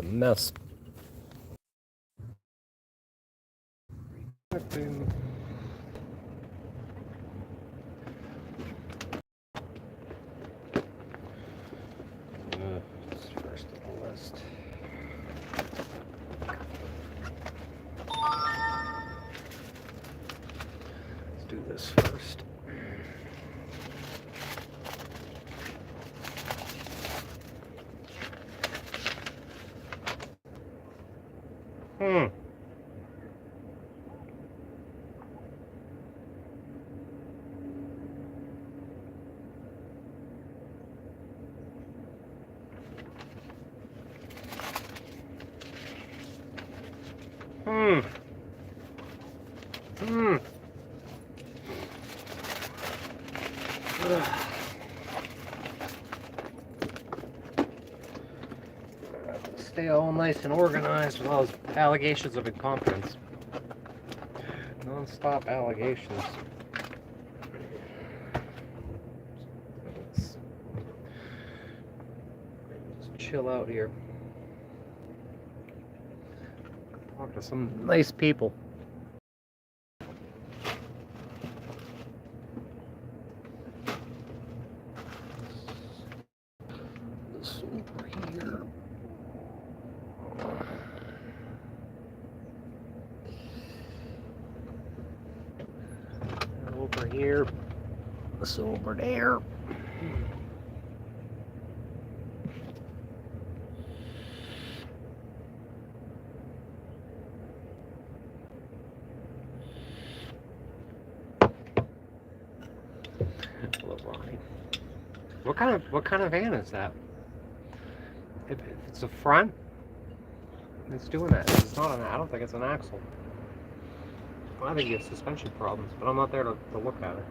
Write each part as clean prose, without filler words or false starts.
mess. It's first on the list. Let's do this first. Stay all nice and organized with all those allegations of incompetence. Non-stop allegations. Let's just chill out here. Talk to some nice people. This over here. Over here. This over there. What kind of van is that? If it's a front, it's doing that. It's not I don't think it's an axle. I think you have suspension problems, but I'm not there to look at it.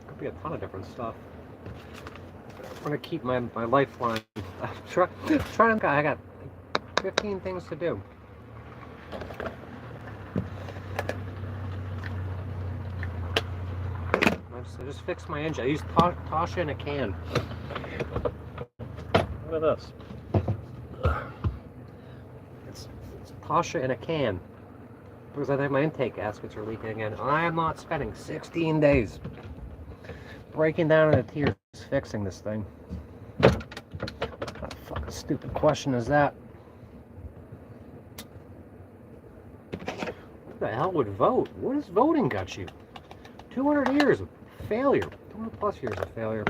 Could be a ton of different stuff. I'm gonna keep my lifeline. I got 15 things to do. I just fixed my engine. I used Tasha in a can. Look at this. It's Tasha in a can. Because I think my intake gaskets are leaking again. I am not spending 16 days breaking down into tears fixing this thing. What kind of fucking stupid question is that? Who the hell would vote? What has voting got you? 200 years of failure. 200 plus years of failure.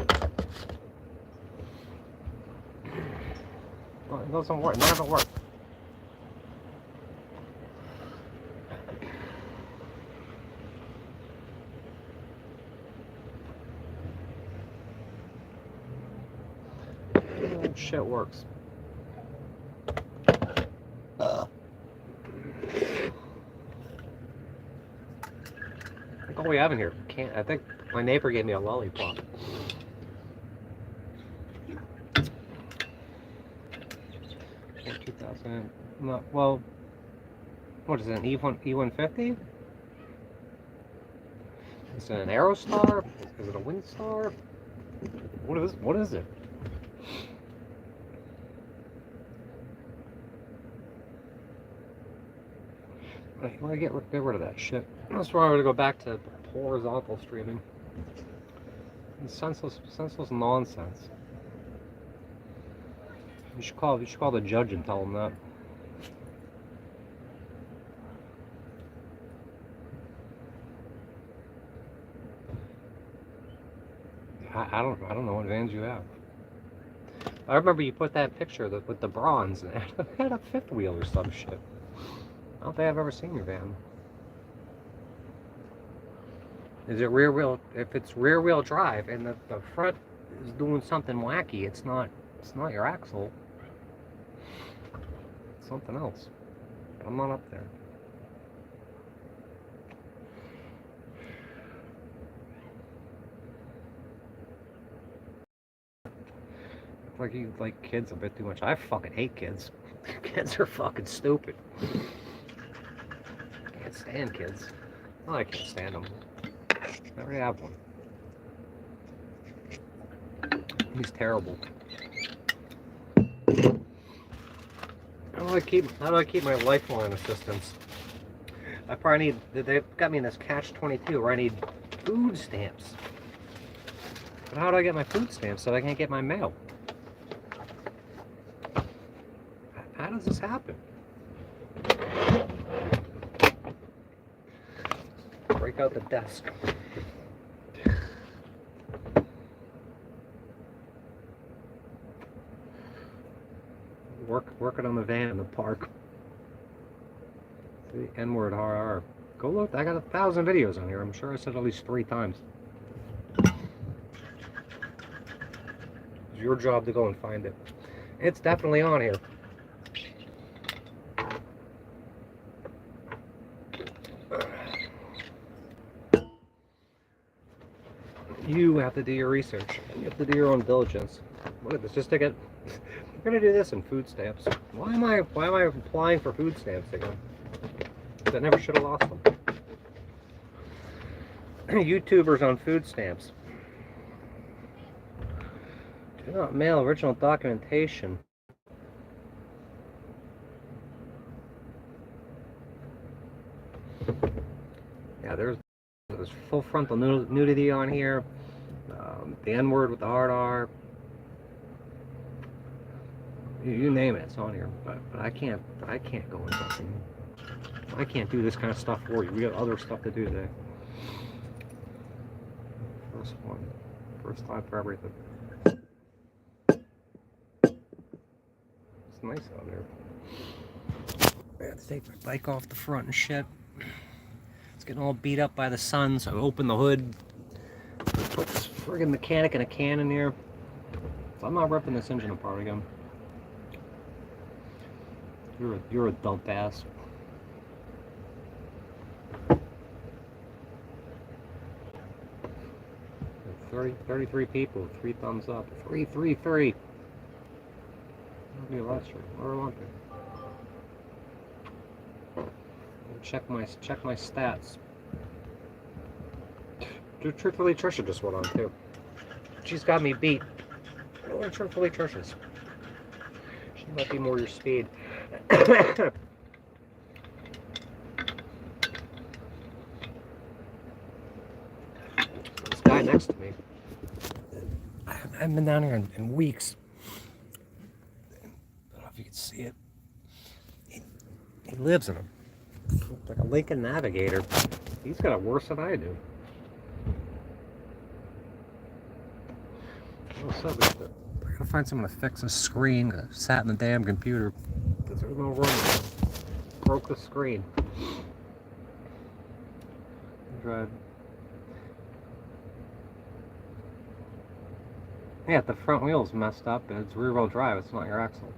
Well, it doesn't work. None of it works. Shit works. What do we have in here? I think my neighbor gave me a lollipop. No, well, what is it? An E150? Is it an Aerostar? Is it a Windstar? What is it? I want to get rid of that shit. That's why I'm going to go back to horizontal streaming. It's senseless nonsense. You should call the judge and tell him that. I don't know what vans you have. I remember you put that picture with the bronze and it had a fifth wheel or some shit. I don't think I've ever seen your van. Is it rear wheel? If it's rear wheel drive and the front is doing something wacky, it's not your axle. It's something else. But I'm not up there. Like you like kids a bit too much. I fucking hate kids. Kids are fucking stupid. I can't stand kids. Well, I can't stand them. I already have one. He's terrible. How do I keep my lifeline assistance? I probably need, they've got me in this catch-22 where I need food stamps. But how do I get my food stamps so I can't get my mail? How does this happen? Break out the desk. Working on the van in the park. The N-word RR. Go look. I got 1,000 videos on here. I'm sure I said at least 3 times. It's your job to go and find it. It's definitely on here. You have to do your research. You have to do your own diligence. Look at this. Just to get. We're gonna do this in food stamps. Why am I applying for food stamps again? I never should have lost them. YouTubers on food stamps. Do not mail original documentation. Yeah, there's full frontal nudity on here. The N-word with the hard R. You name it, it's on here. But I can't go into something. I can't do this kind of stuff for you. We got other stuff to do today. First one. First time for everything. It's nice out there. I have to take my bike off the front and shit. It's getting all beat up by the sun, so I open the hood. Put this friggin' mechanic in a can in here. So I'm not ripping this engine apart again. You're a dump ass. 33 people, 3 thumbs up. 333. I'll be last year. Where I want to. Check my stats. Truthfully, Trisha just went on too. She's got me beat. Truthfully, Trisha's. She might be more your speed. This guy next to me. I haven't been down here in weeks. I don't know if you can see it. He lives in like a Lincoln Navigator. He's got it worse than I do. What's up? I gotta find someone to fix a screen. I sat in the damn computer. There's no room. Broke the screen. Drive. Yeah, the front wheel's messed up. It's rear-wheel drive. It's not your axle.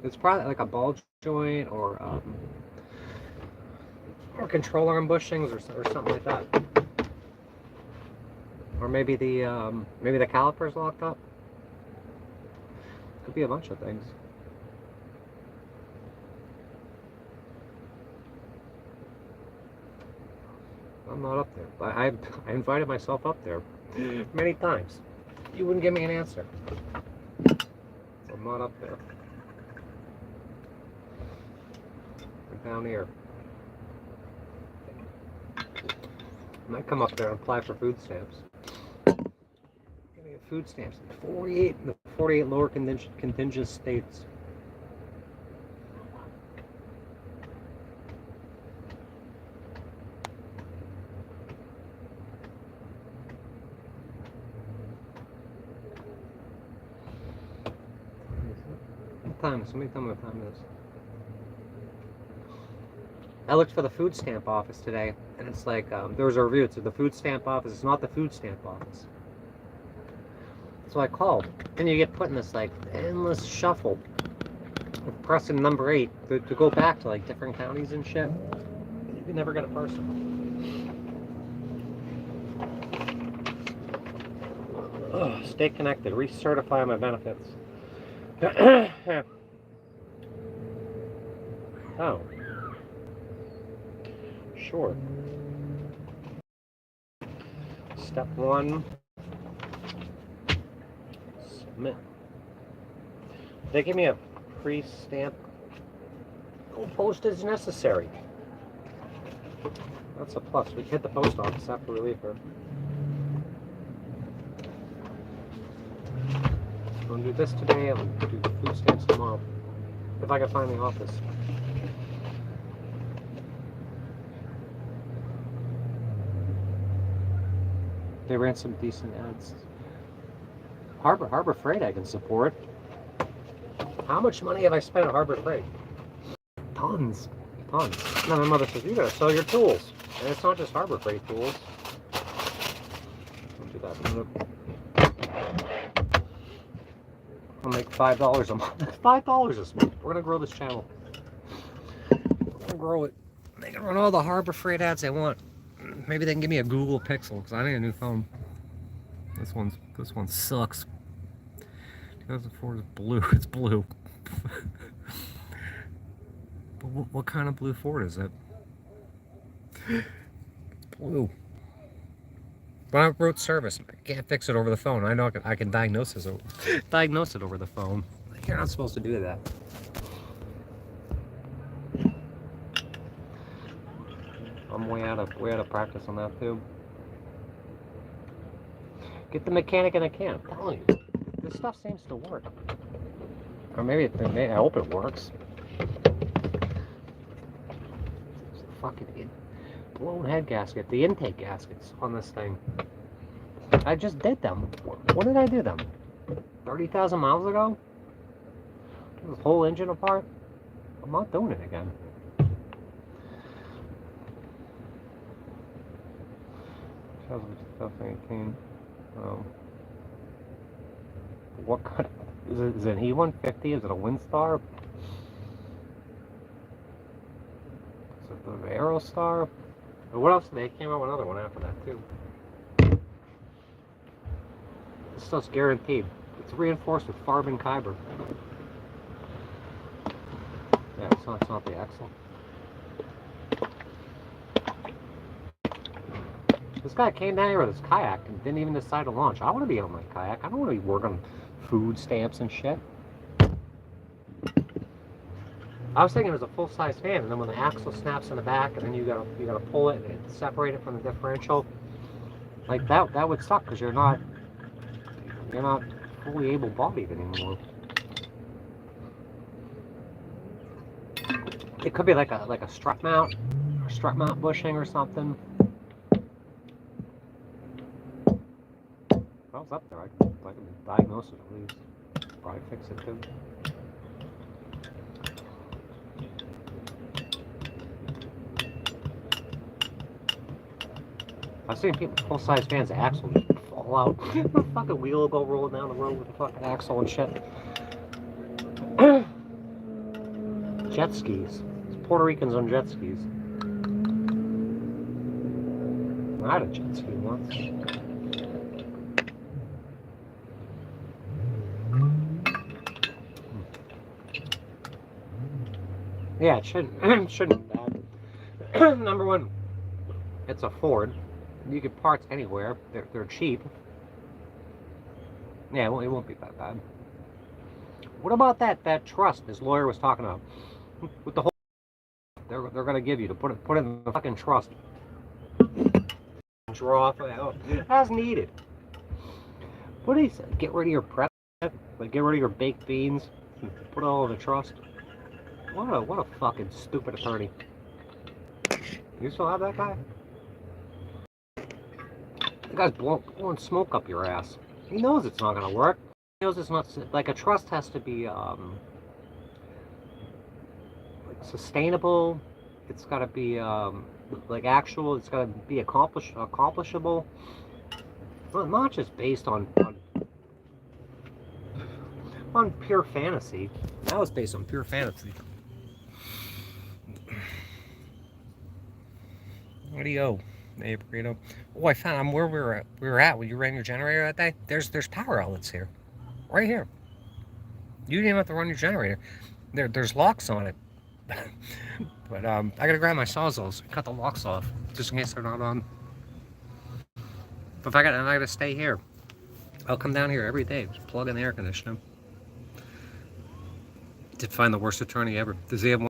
It's probably like a ball joint or control arm bushings or something like that. Or maybe the caliper's locked up. Could be a bunch of things. I'm not up there. I invited myself up there many times. You wouldn't give me an answer. So I'm not up there. I'm down here. I might come up there and apply for food stamps. Gonna get food stamps in 48 lower contingent states. Somebody tell me what time it is. I looked for the food stamp office today, and it's like, there was a review. It's the food stamp office. It's not the food stamp office. So I called, and you get put in this, like, endless shuffle of pressing number 8 to go back to, like, different counties and shit. You can never get a person. Ugh, stay connected. Recertify my benefits. Oh. Sure. Step 1. They give me a pre-stamp. No postage necessary. That's a plus. We hit the post office after we leave here. I'm going to do this today. I'm going to do the food stamps tomorrow. If I can find the office. They ran some decent ads. Harbor Freight I can support. How much money have I spent at Harbor Freight? Tons. Tons. Now my mother says, you gotta sell your tools. And it's not just Harbor Freight tools. I'll do that in a minute. I'll make $5 a month. $5 this month. We're gonna grow this channel. We're gonna grow it. They can run all the Harbor Freight ads they want. Maybe they can give me a Google Pixel, because I need a new phone. This one sucks. 2004 is blue. It's blue. But what kind of blue Ford is it? It's blue. But I wrote service. I can't fix it over the phone. I know I can diagnose it over the phone. You're not supposed to do that. I'm way out of practice on that too. Get the mechanic in a can. I'm telling you, this stuff seems to work. Or maybe I hope it works. It's a fucking blown head gasket. The intake gaskets on this thing. I just did them. When did I do them? 30,000 miles ago? The whole engine apart? I'm not doing it again. 2018. What kind of, is it an E150? Is it a Windstar? Is it the Aerostar? Or what else? They came out with another one after that too. This stuff's guaranteed. It's reinforced with carbon fiber. Yeah, it's not the axle. This guy came down here with his kayak and didn't even decide to launch. I want to be on my kayak. I don't want to be working food stamps and shit. I was thinking it was a full-size fan, and then when the axle snaps in the back, and then you gotta pull it and separate it from the differential, like that would suck because you're not fully able-bodied anymore. It could be like a strut mount bushing or something. If I was up there, I could diagnose it at least. Probably fix it too. I've seen people full-size fans, the axle fall out. The fucking wheel will go rolling down the road with the fucking axle and shit. Jet skis. It's Puerto Ricans on jet skis. I had a jet ski once. Yeah, it shouldn't be bad. Number one, it's a Ford. You get parts anywhere. They're cheap. Yeah, it won't be that bad. What about that trust this lawyer was talking about? With the whole they're gonna give you to put it in the fucking trust. Draw off as needed. What do you say? Get rid of your prep, like get rid of your baked beans, put it all in the trust. What a fucking stupid attorney. You still have that guy? The guy's blowing smoke up your ass. He knows it's not gonna work. He knows it's not, like, a trust has to be like sustainable. It's got to be like actual. It's got to be accomplishable. Not just based on pure fantasy. That was based on pure fantasy. What do you owe? Hey, burrito. Oh, I found where we were at when you ran your generator that day. There's power outlets here, right here. You didn't even have to run your generator. There's locks on it. But I gotta grab my sawzalls and cut the locks off just in case they're not on. But I gotta stay here. I'll come down here every day, just plug in the air conditioning. Did find the worst attorney ever. Does he have one?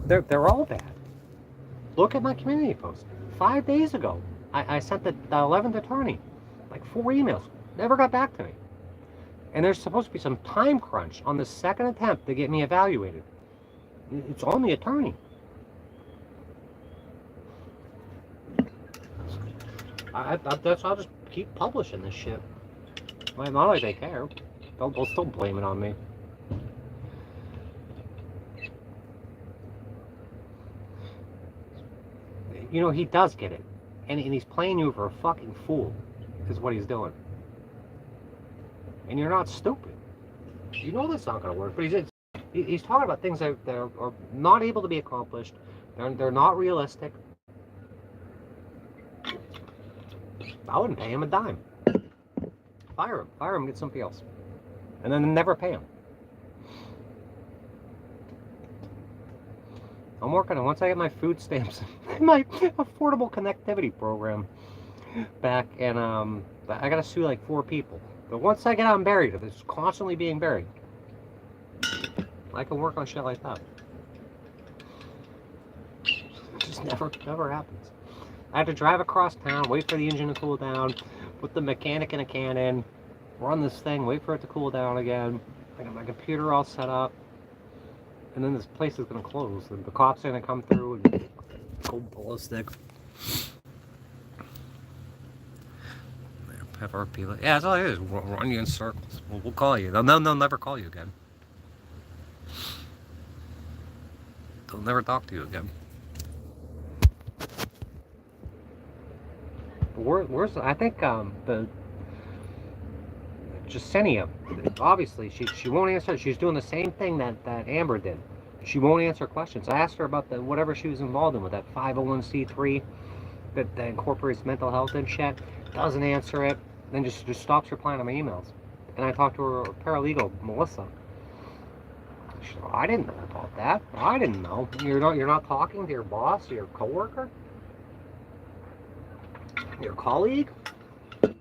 They're all bad. Look at my community post. 5 days ago, I sent the 11th attorney like 4 emails. Never got back to me. And there's supposed to be some time crunch on the second attempt to get me evaluated. It's on the attorney. I'll just keep publishing this shit. Well, not like they care. They'll still blame it on me. You know, he does get it. And he's playing you for a fucking fool, is what he's doing. And you're not stupid. You know that's not going to work. But he's talking about things that are not able to be accomplished. They're not realistic. I wouldn't pay him a dime. Fire him, get somebody else. And then never pay him. I'm working on, once I get my food stamps, my affordable connectivity program back, and I gotta sue like 4 people. But once I get out and buried, if it's constantly being buried, I can work on shit like that. It just never happens. I have to drive across town, wait for the engine to cool down, put the mechanic in a can in, run this thing, wait for it to cool down again. I got my computer all set up. And then this place is going to close, and the cops are going to come through and go ballistic. Have our people. Yeah, that's all it is. Run you in circles. We'll call you. They'll never call you again. They'll never talk to you again. Where's I think the Jasenia, obviously she won't answer. She's doing the same thing that Amber did. She won't answer questions. I asked her about the whatever she was involved in with that 501c3 that incorporates mental health and shit. Doesn't answer it. Then just stops replying to my emails. And I talked to her paralegal, Melissa. She's like, I didn't know about that. I didn't know. You're not talking to your boss or your coworker? Your colleague? They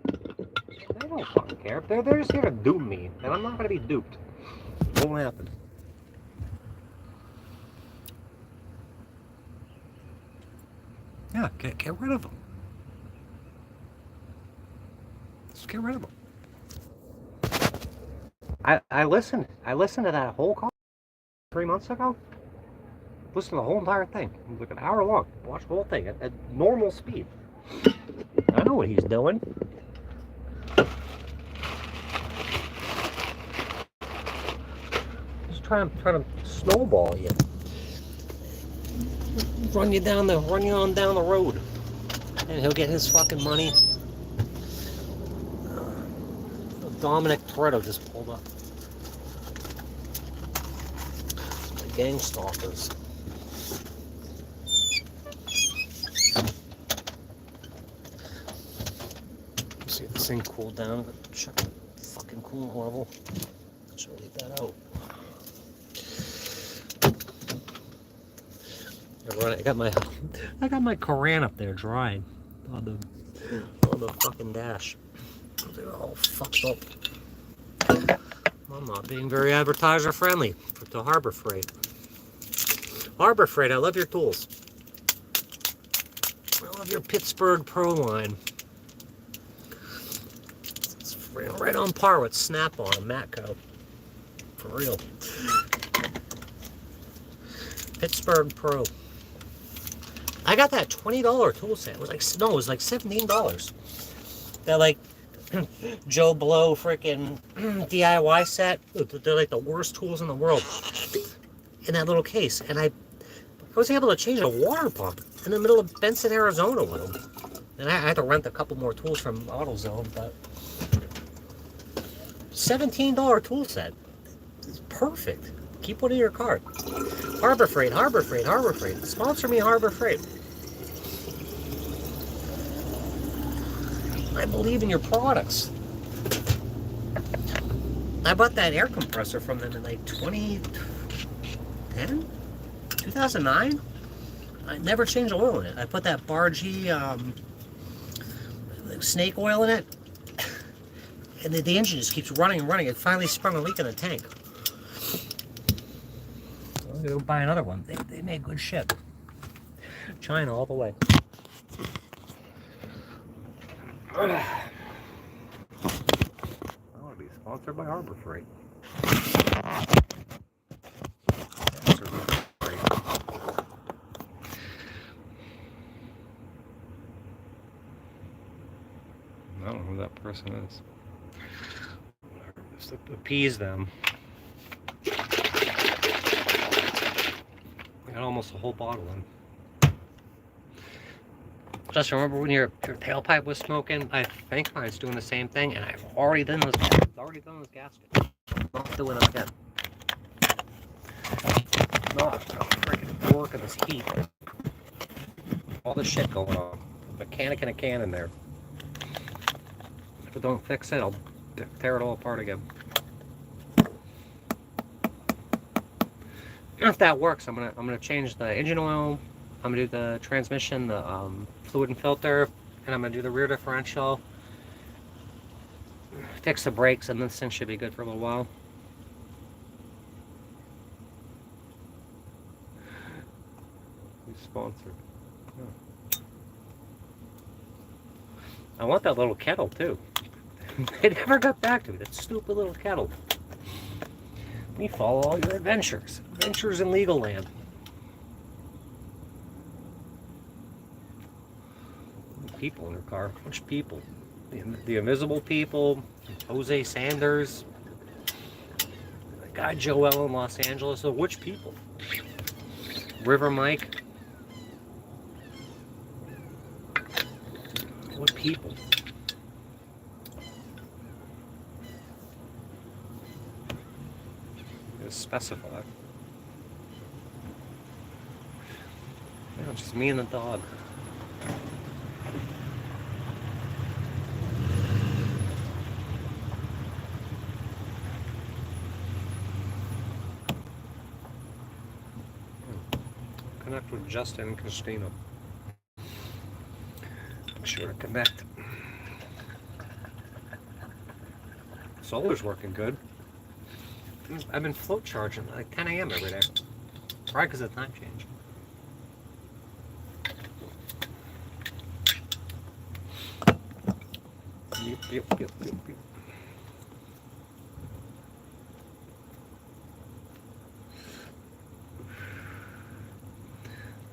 don't fucking care. They're just here to dupe me, and I'm not going to be duped. It won't happen. Yeah, get rid of them. Just get rid of them. I listened to that whole call 3 months ago. Listened to the whole entire thing. It was like an hour long. Watched the whole thing at normal speed. I know what he's doing. He's trying to snowball you. Run you on down the road. And he'll get his fucking money. Dominic Toretto just pulled up. The gang stalkers. See if this thing cooled down. Check the fucking coolant level. Should leave that out. I got my Koran up there drying on the fucking dash. They're all fucked up. I'm not being very advertiser friendly to Harbour Freight. Harbor Freight, I love your tools. I love your Pittsburgh Pro line. It's right on par with Snap-on and Matco. For real. Pittsburgh Pro. I got that $20 tool set. It was like $17. That like Joe Blow freaking DIY set. They're like the worst tools in the world in that little case. And I was able to change a water pump in the middle of Benson, Arizona with them. And I had to rent a couple more tools from AutoZone, but $17 tool set. It's perfect. Keep one in your cart. Harbour Freight, Harbour Freight, Harbour Freight. Sponsor me, Harbour Freight. I believe in your products. I bought that air compressor from them in like 2010? 2009? I never changed oil in it. I put that Bargee, snake oil in it, and the engine just keeps running and running. It finally sprung a leak in the tank. I'm gonna go buy another one. They make good shit. China all the way. I want to be sponsored by Harbour Freight. I don't know who that person is. Just appease them. I got almost a whole bottle in. Just remember when your tailpipe was smoking, I think I was doing the same thing, and I've already done those gaskets. I'm not doing them again. Not freaking working this heat. All this shit going on. Mechanic in a can in there. If I don't fix it, I'll tear it all apart again. If that works, I'm gonna change the engine oil. I'm gonna do the transmission, the fluid and filter, and I'm gonna do the rear differential. Fix the brakes, and this thing should be good for a little while. Who's sponsored? Oh. I want that little kettle too. They never got back to me. That stupid little kettle. We follow all your adventures. Adventures in legal land. People in her car. Which people? The invisible people. Jose Sanders. The guy Joel in Los Angeles. So which people? River Mike. What people? Specify. No, just me and the dog. Connect with Justin and Christina. Make sure to connect. Solar's working good. I've been float charging like 10 a.m. every day. Probably because of the time change. Yep.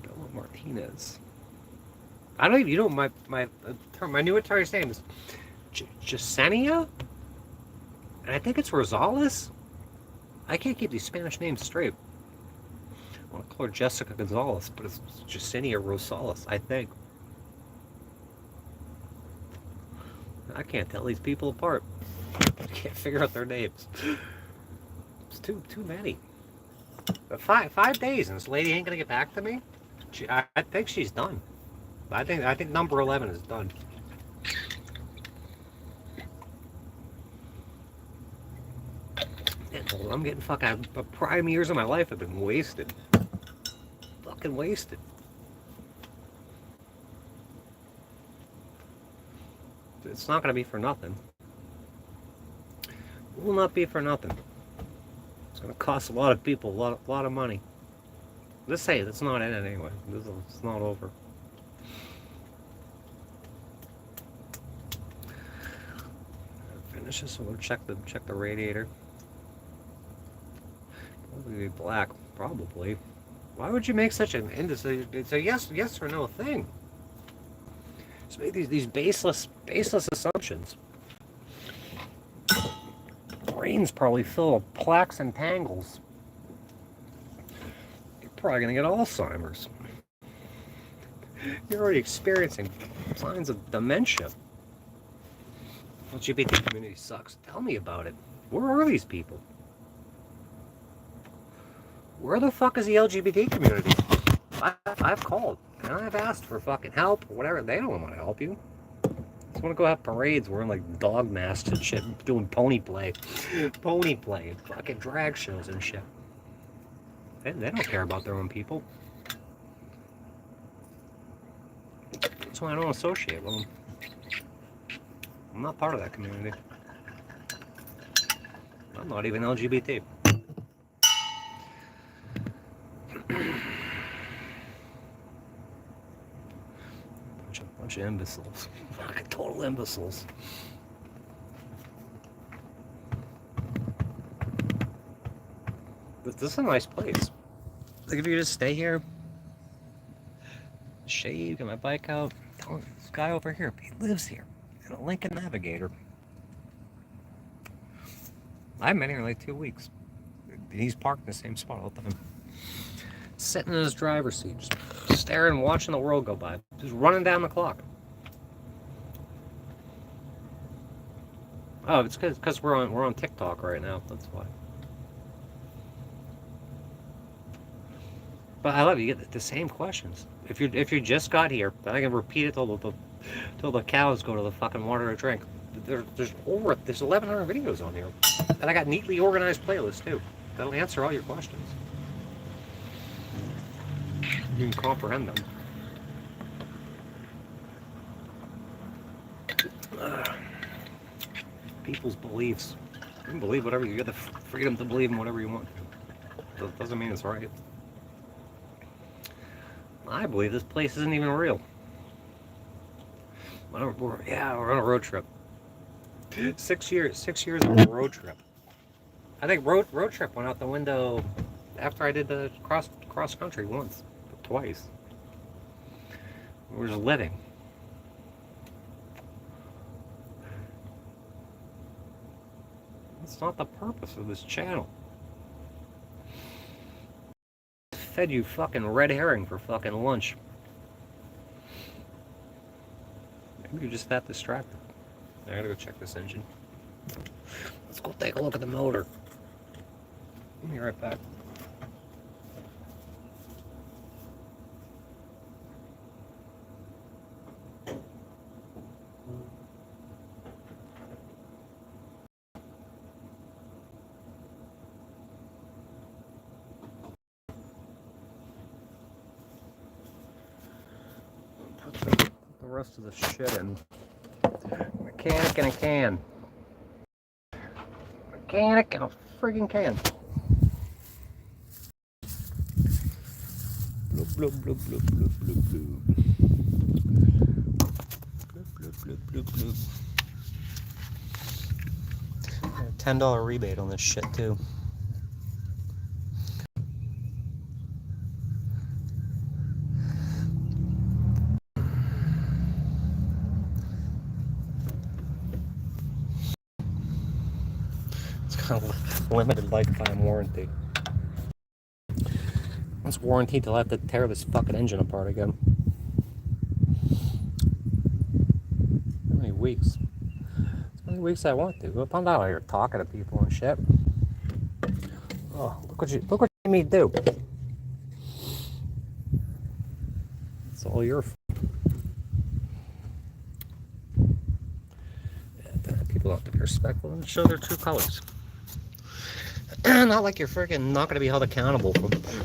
Bella Martinez. I don't even, you know, my new attorney's name is Jasenia? And I think it's Rosales? I can't keep these Spanish names straight. I want to call her Jessica Gonzalez, but it's Jasenia Rosales, I think. I can't tell these people apart. I can't figure out their names. It's too many. But five days, and this lady ain't gonna get back to me. I think she's done. I think number 11 is done. I'm getting fucking prime years of my life have been wasted. Fucking wasted. It's not gonna be for nothing. It will not be for nothing. It's gonna cost a lot of people a lot of money. Let's say it's not in it anyway. It's not over. Finish this. So we'll check the radiator. Probably be black, probably. Why would you make such an it's a yes or no thing? Just make these baseless assumptions. Brain's probably full of plaques and tangles. You're probably gonna get Alzheimer's. You're already experiencing signs of dementia. LGBT community sucks. Tell me about it. Where are these people? Where the fuck is the LGBT community? I've called and I've asked for fucking help or whatever. They don't want to help you. Just want to go have parades wearing like dog masks and shit, doing pony play, fucking drag shows and shit. They don't care about their own people. That's why I don't associate with them. I'm not part of that community. I'm not even LGBT. Bunch of imbeciles. Fucking total imbeciles. This is a nice place. Like, if you just stay here, shave, get my bike out. This guy over here, he lives here in a Lincoln Navigator. I've been here in like 2 weeks. He's parked in the same spot all the time. Sitting in his driver's seat, just staring, watching the world go by. Just running down the clock. Oh, it's because we're on TikTok right now. That's why. But I love it. You get the same questions. If you just got here, then I can repeat it till the cows go to the fucking water to drink. There's 1,100 videos on here, and I got neatly organized playlists too. That'll answer all your questions. You can comprehend them. People's beliefs. You can believe whatever you get the freedom to believe in whatever you want. That doesn't mean it's right. I believe this place isn't even real. We're on a road trip. 6 years of a road trip. I think road trip went out the window after I did the cross country once, twice. We're just living. That's not the purpose of this channel. Fed you fucking red herring for fucking lunch. Maybe you're just that distracted. I gotta go check this engine. Let's go take a look at the motor. I'll be right back. Put the rest of the shit in. Mechanic in a can. Mechanic in a friggin' can. Bloop, bloop, bloop, bloop, bloop, bloop, bloop. Bloop, bloop, bloop, bloop, bloop. $10 rebate on this shit too. It's got a limited lifetime warranty. It's warranted till I have to tear this fucking engine apart again. How many weeks? How many weeks I want to? I'm not out here talking to people and shit. Oh, look what you made me do. It's all your fault. People have to be respectful and show their true colors. Not like you're freaking not going to be held accountable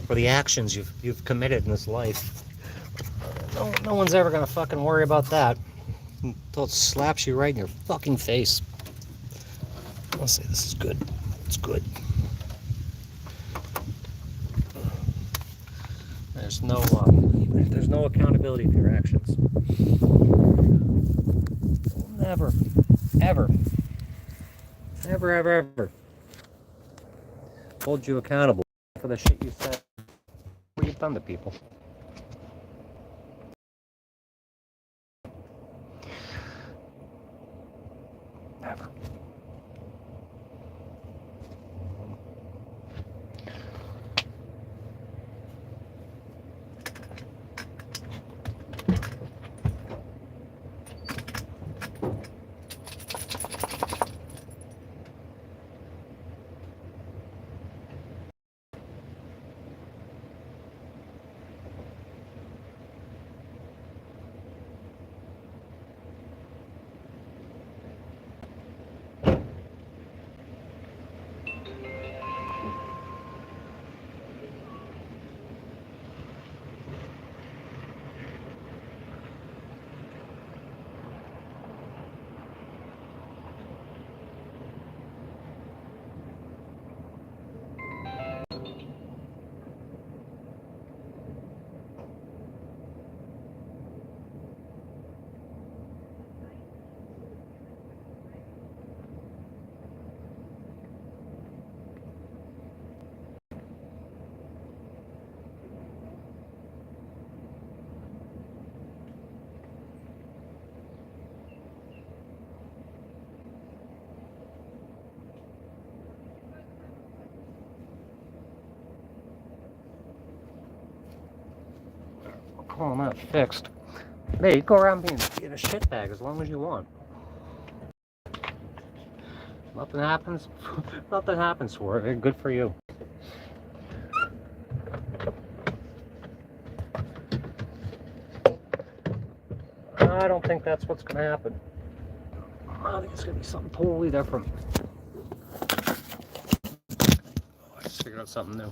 for the actions you've committed in this life. No one's ever going to fucking worry about that until it slaps you right in your fucking face. I'll say this is good. It's good. There's no accountability for your actions. Never, ever, ever, ever, ever hold you accountable for the shit you said, what you've done to people. Never. calling that fixed. Hey, you go around being a shitbag as long as you want. Nothing happens. Nothing happens for it. Good for you. I don't think that's what's going to happen. I think it's going to be something totally different. I just figured out something new.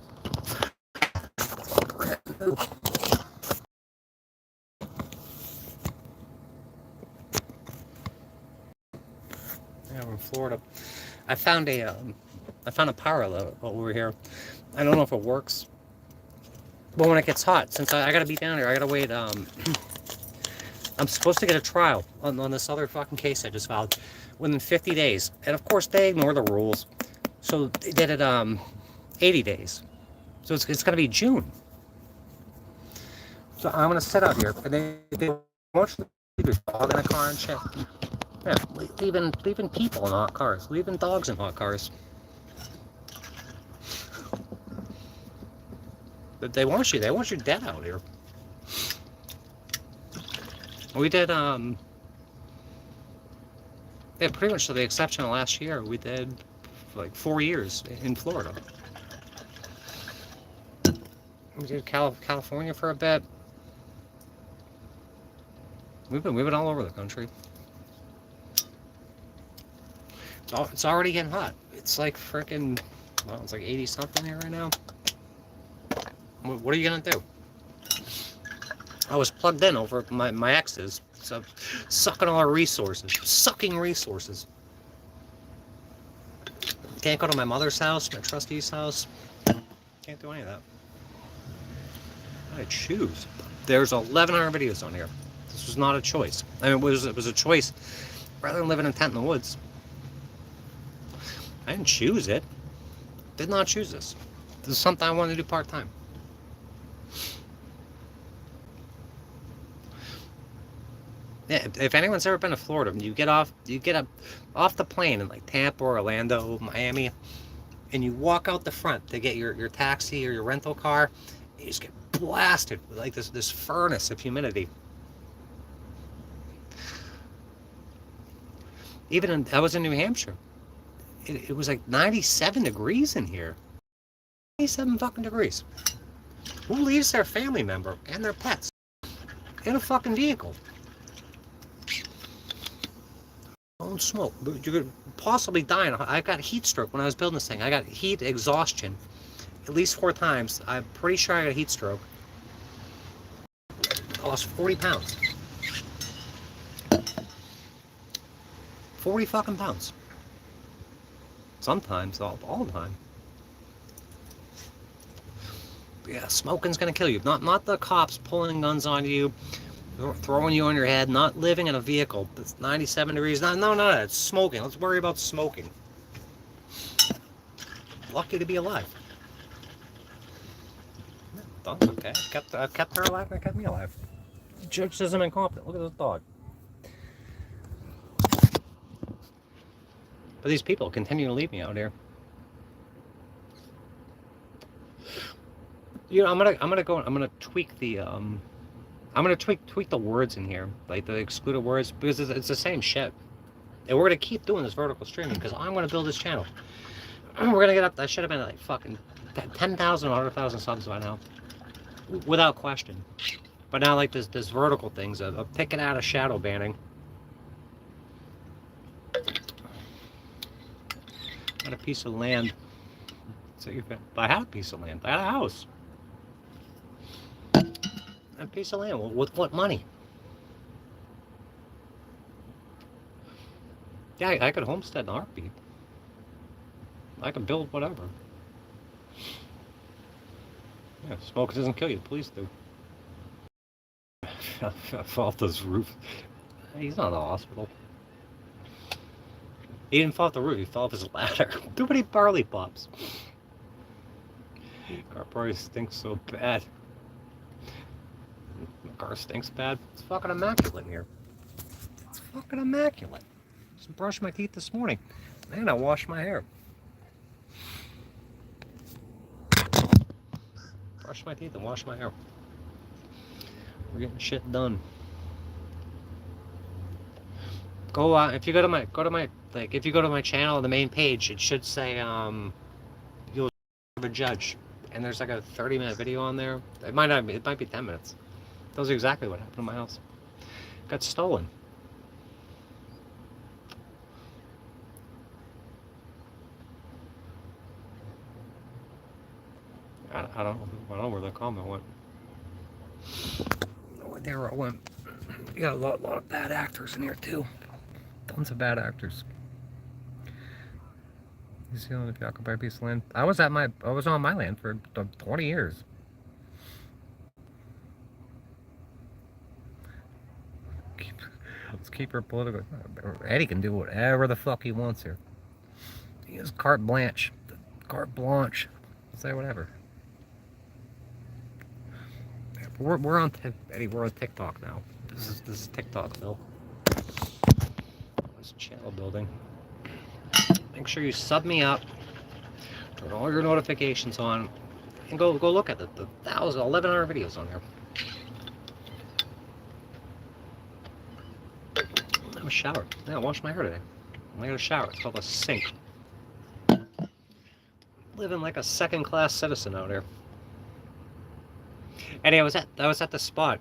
Yeah, we're in Florida. I found a power outlet over here. I don't know if it works, but when it gets hot, since I gotta be down here, I gotta wait. I'm supposed to get a trial on this other fucking case I just filed within 50 days, and of course they ignore the rules, so they did it 80 days. So it's gonna be June. So I'm gonna sit out here, and they want you to leave your dog in a car and shit. Yeah, leaving people in hot cars, leaving dogs in hot cars. But they want you dead out here. We did yeah, pretty much to the exception of last year, we did like 4 years in Florida. We did California for a bit. We've been all over the country. It's already getting hot. It's like freaking, well, it's like 80 something here right now. What are you gonna do? I was plugged in over my ex's, so sucking all our resources, sucking resources. Can't go to my mother's house, my trustee's house. Can't do any of that. I choose. There's 1,100 videos on here. This was not a choice. I mean, it was a choice rather than living in a tent in the woods. I didn't choose it. Did not choose this. This is something I wanted to do part-time. Yeah, if anyone's ever been to Florida, you get off the plane in like Tampa, Orlando, Miami, and you walk out the front to get your taxi or your rental car, you just get blasted with like this furnace of humidity. I was in New Hampshire. It was like 97 degrees in here. 97 fucking degrees. Who leaves their family member and their pets in a fucking vehicle? Don't smoke. You could possibly die. I got heat stroke when I was building this thing. I got heat exhaustion at least 4 times. I'm pretty sure I got a heat stroke. I lost 40 pounds. 40 fucking pounds. Sometimes, all the time. Yeah, smoking's gonna kill you. Not the cops pulling guns on you, throwing you on your head, not living in a vehicle that's 97 degrees. No, it's smoking. Let's worry about smoking. Lucky to be alive. Dog's okay. I've kept her alive and it kept me alive. Judge says I'm incompetent. Look at this dog. But these people continue to leave me out here. You know, I'm gonna tweak the tweak the words in here, like the excluded words, because it's the same shit. And we're gonna keep doing this vertical streaming because I'm gonna build this channel. We're gonna get up. I should have been at like fucking 10,000 or 100,000 subs by now, without question. But now like this vertical things of picking out a shadow banning. Got a piece of land. So I had a piece of land. I had a house. A piece of land. With what money? Yeah, I could homestead in a heartbeat. I could build whatever. Yeah, smoke doesn't kill you. Please do. I fall off this roof. He's not in the hospital. He didn't fall off the roof. He fell off his ladder. Too many barley pops. Car probably stinks so bad. My car stinks bad. It's fucking immaculate here. It's fucking immaculate. Just brushed my teeth this morning. And I washed my hair. Brushed my teeth and washed my hair. We're getting shit done. Go if you go to my like if you go to my channel on the main page, it should say you'll have a judge, and there's like a 30-minute video on there. It might not be, it might be 10 minutes. Tells you exactly what happened to my house. Got stolen. I don't know where the comment went. Oh, there it went. You got a lot of bad actors in here too. Tons of bad actors. New Zealand, if you occupy a piece of land. I was on my land for 20 years. Let's keep her political. Eddie can do whatever the fuck he wants here. He has carte blanche. Carte blanche. Say whatever. We're on Eddie. We're on TikTok now. This is TikTok, Phil. This channel building. Make sure you sub me up. Turn all your notifications on, and go look at the 1,100 videos on here. I showered. Yeah, I washed my hair today. I got a shower. It's called a sink. Living like a second-class citizen out here. And I was at the spot.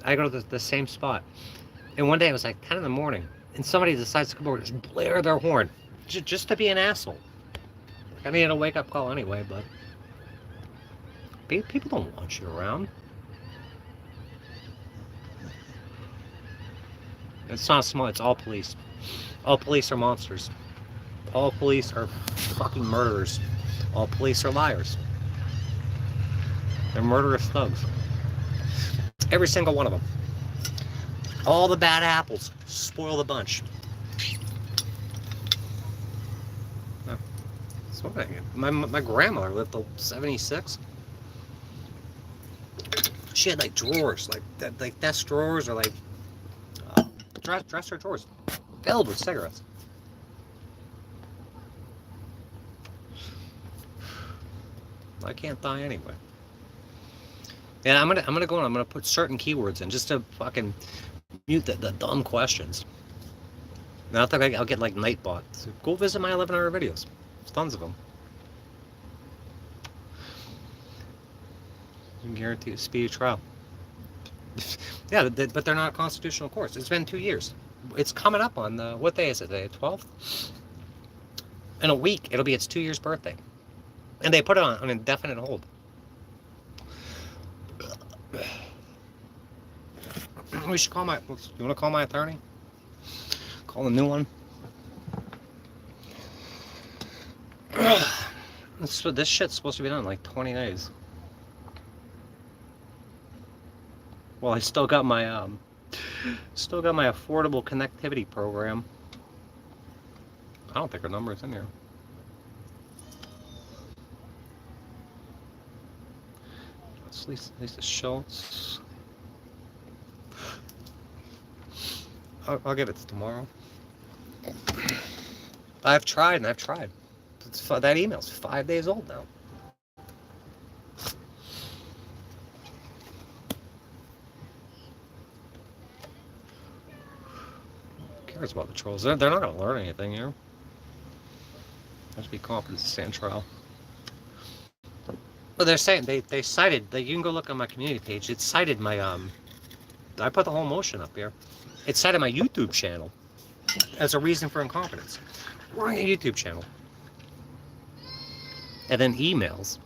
I go to the same spot, and one day it was like 10 in the morning, and somebody decides to come over and just blare their horn, just to be an asshole. I needed a wake-up call anyway, but people don't want you around. It's not small. It's all police. All police are monsters. All police are fucking murderers. All police are liars. They're murderous thugs. Every single one of them. All the bad apples spoil the bunch. That's what my grandmother lived till 76. She had like drawers, like desk drawers, or like dresser drawers filled with cigarettes. I can't die anyway. Yeah, I'm gonna go and I'm gonna put certain keywords in just to fucking mute the dumb questions. And I think I'll get like Nightbot. So go visit my 1,100 videos. There's tons of them. You can guarantee a speedy trial. Yeah, but they're not a constitutional courts. It's been 2 years. It's coming up on what day is it today? 12th? In a week, it'll be its 2 years birthday. And they put it on indefinite hold. We should call you want to call my attorney? Call a new one? This shit's supposed to be done in like 20 days. Well, I still got my affordable connectivity program. I don't think our number is in here. At least the Schultz. I'll give it to tomorrow. I've tried and I've tried. That email's 5 days old now. Who cares about the trolls? They're not going to learn anything here. Have to be confident to stand trial. Well, they're saying they cited. You can go look on my community page. It cited my I put the whole motion up here. It cited my YouTube channel as a reason for incompetence. Running a YouTube channel. And then emails.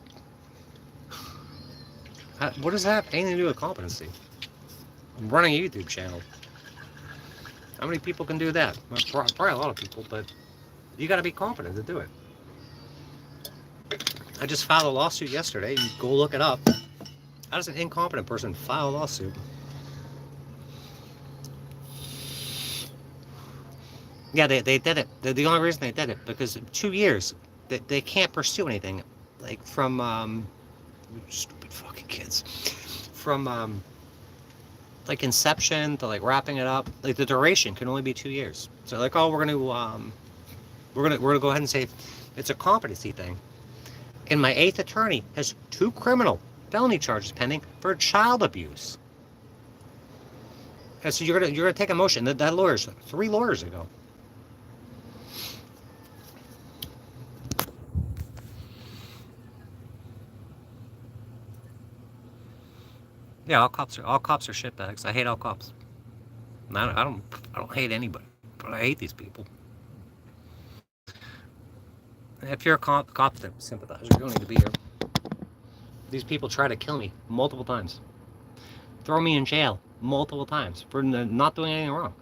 What does that have anything to do with competency? I'm running a YouTube channel. How many people can do that? Well, probably a lot of people, but you got to be competent to do it. I just filed a lawsuit yesterday. You go look it up. How does an incompetent person file a lawsuit? Yeah, they did it. The only reason they did it, because 2 years, they can't pursue anything. Like from, stupid fucking kids. From, like inception to like wrapping it up. Like the duration can only be 2 years. So like, oh, we're gonna go ahead and say it's a competency thing. And my 8th attorney has 2 criminal felony charges pending for child abuse. So you're gonna take a motion. That lawyer's 3 lawyers ago. Yeah, all cops are shitbags. I hate all cops. I don't hate anybody, but I hate these people. If you're a cop sympathizer, you don't need to be here. These people try to kill me multiple times. Throw me in jail multiple times for not doing anything wrong.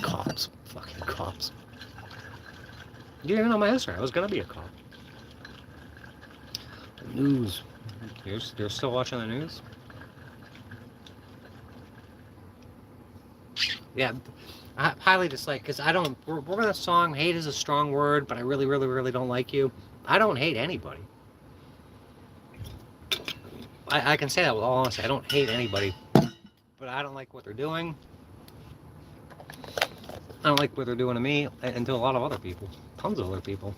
Cops. Fucking cops. You didn't even know my history. I was gonna be a cop. The news. You're still watching the news? Yeah. I highly dislike, because I don't, we're in a song, hate is a strong word, but I really, really, really don't like you. I don't hate anybody. I can say that with all honesty. I don't hate anybody, but I don't like what they're doing. I don't like what they're doing to me and to a lot of other people. Tons of other people.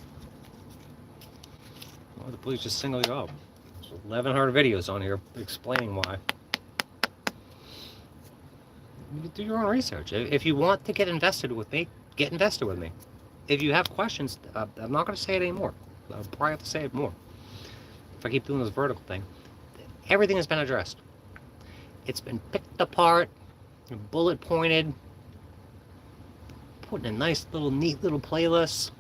Well, the police just single you out. There's 1,100 videos on here explaining why. You do your own research. If you want to get invested with me, get invested with me. If you have questions, I'm not going to say it anymore. I'll probably have to say it more. If I keep doing this vertical thing. Everything has been addressed. It's been picked apart, bullet pointed, put in a nice little, neat little playlist.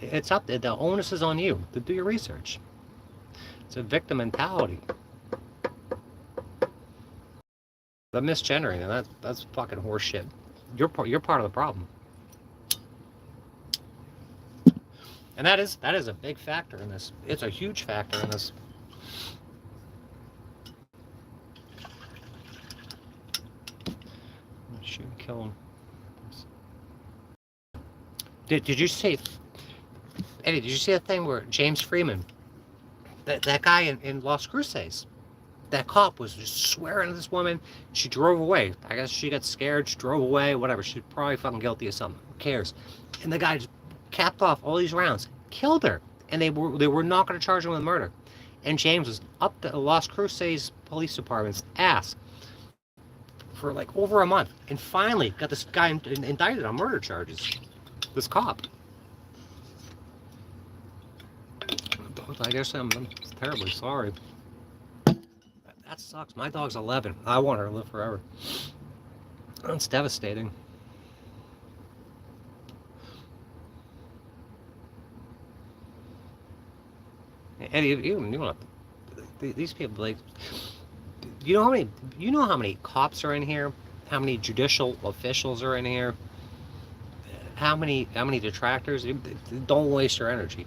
It's up there. The onus is on you to do your research. It's a victim mentality. The misgenerating, that's fucking horseshit. You're part of the problem, and that is a big factor in this. It's a huge factor in this. Shoot and kill him. Did you see, Eddie? Did you see that thing where James Freeman, that guy in Los Cruces? That cop was just swearing at this woman. She drove away. I guess she got scared. She drove away. Whatever. She's probably fucking guilty of something. Who cares? And the guy just capped off all these rounds, killed her, and they were not going to charge him with murder. And James was up the Las Cruces Police Department's ass for like over a month, and finally got this guy indicted on murder charges. This cop. I guess I'm terribly sorry. That sucks. My dog's 11. I want her to live forever. It's devastating. And you know, these people, like, you know how many cops are in here? How many judicial officials are in here? How many detractors? Don't waste your energy.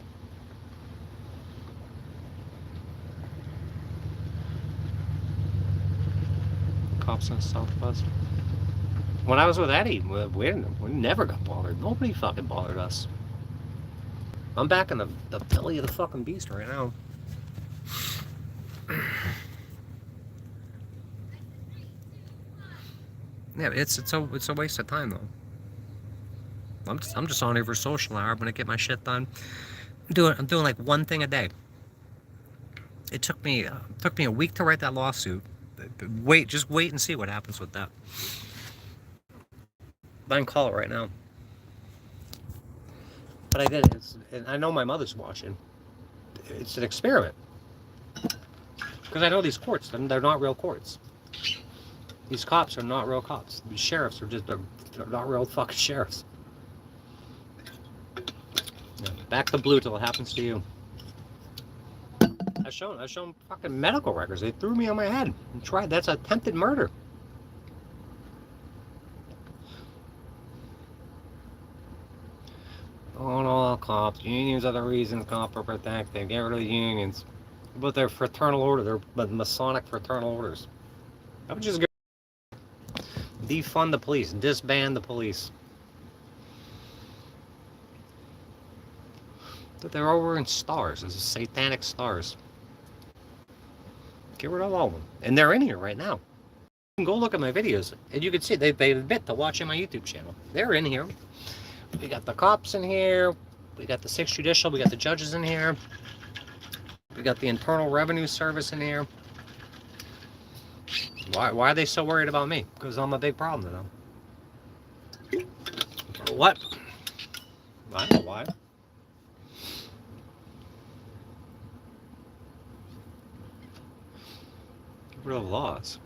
Cops in Southwest. When I was with Eddie, we never got bothered. Nobody fucking bothered us. I'm back in the belly of the fucking beast right now. Yeah, it's a waste of time though. I'm just on here for social hour. I'm gonna get my shit done. I'm doing like one thing a day. It took me a week to write that lawsuit. Just wait and see what happens with that. I can call it right now. But I did it. And I know my mother's watching. It's an experiment. Because I know these courts, they're not real courts. These cops are not real cops. These sheriffs are they're not real fucking sheriffs. Yeah, back to blue till it happens to you. I shown fucking medical records. They threw me on my head and tried. That's attempted murder. Oh, no, all cops. Unions are the reason cops are protected. Get rid of the unions. But they're fraternal order. They're Masonic fraternal orders. I would just go defund the police. Disband the police. They're all wearing stars. It's satanic stars. Get rid of all of them. And they're in here right now. You can go look at my videos, and you can see they admit to watching my YouTube channel. They're in here. We got the cops in here. We got the 6th Judicial. We got the judges in here. We got the Internal Revenue Service in here. Why are they so worried about me? Because I'm a big problem to them. What? I know why. Get rid of laws.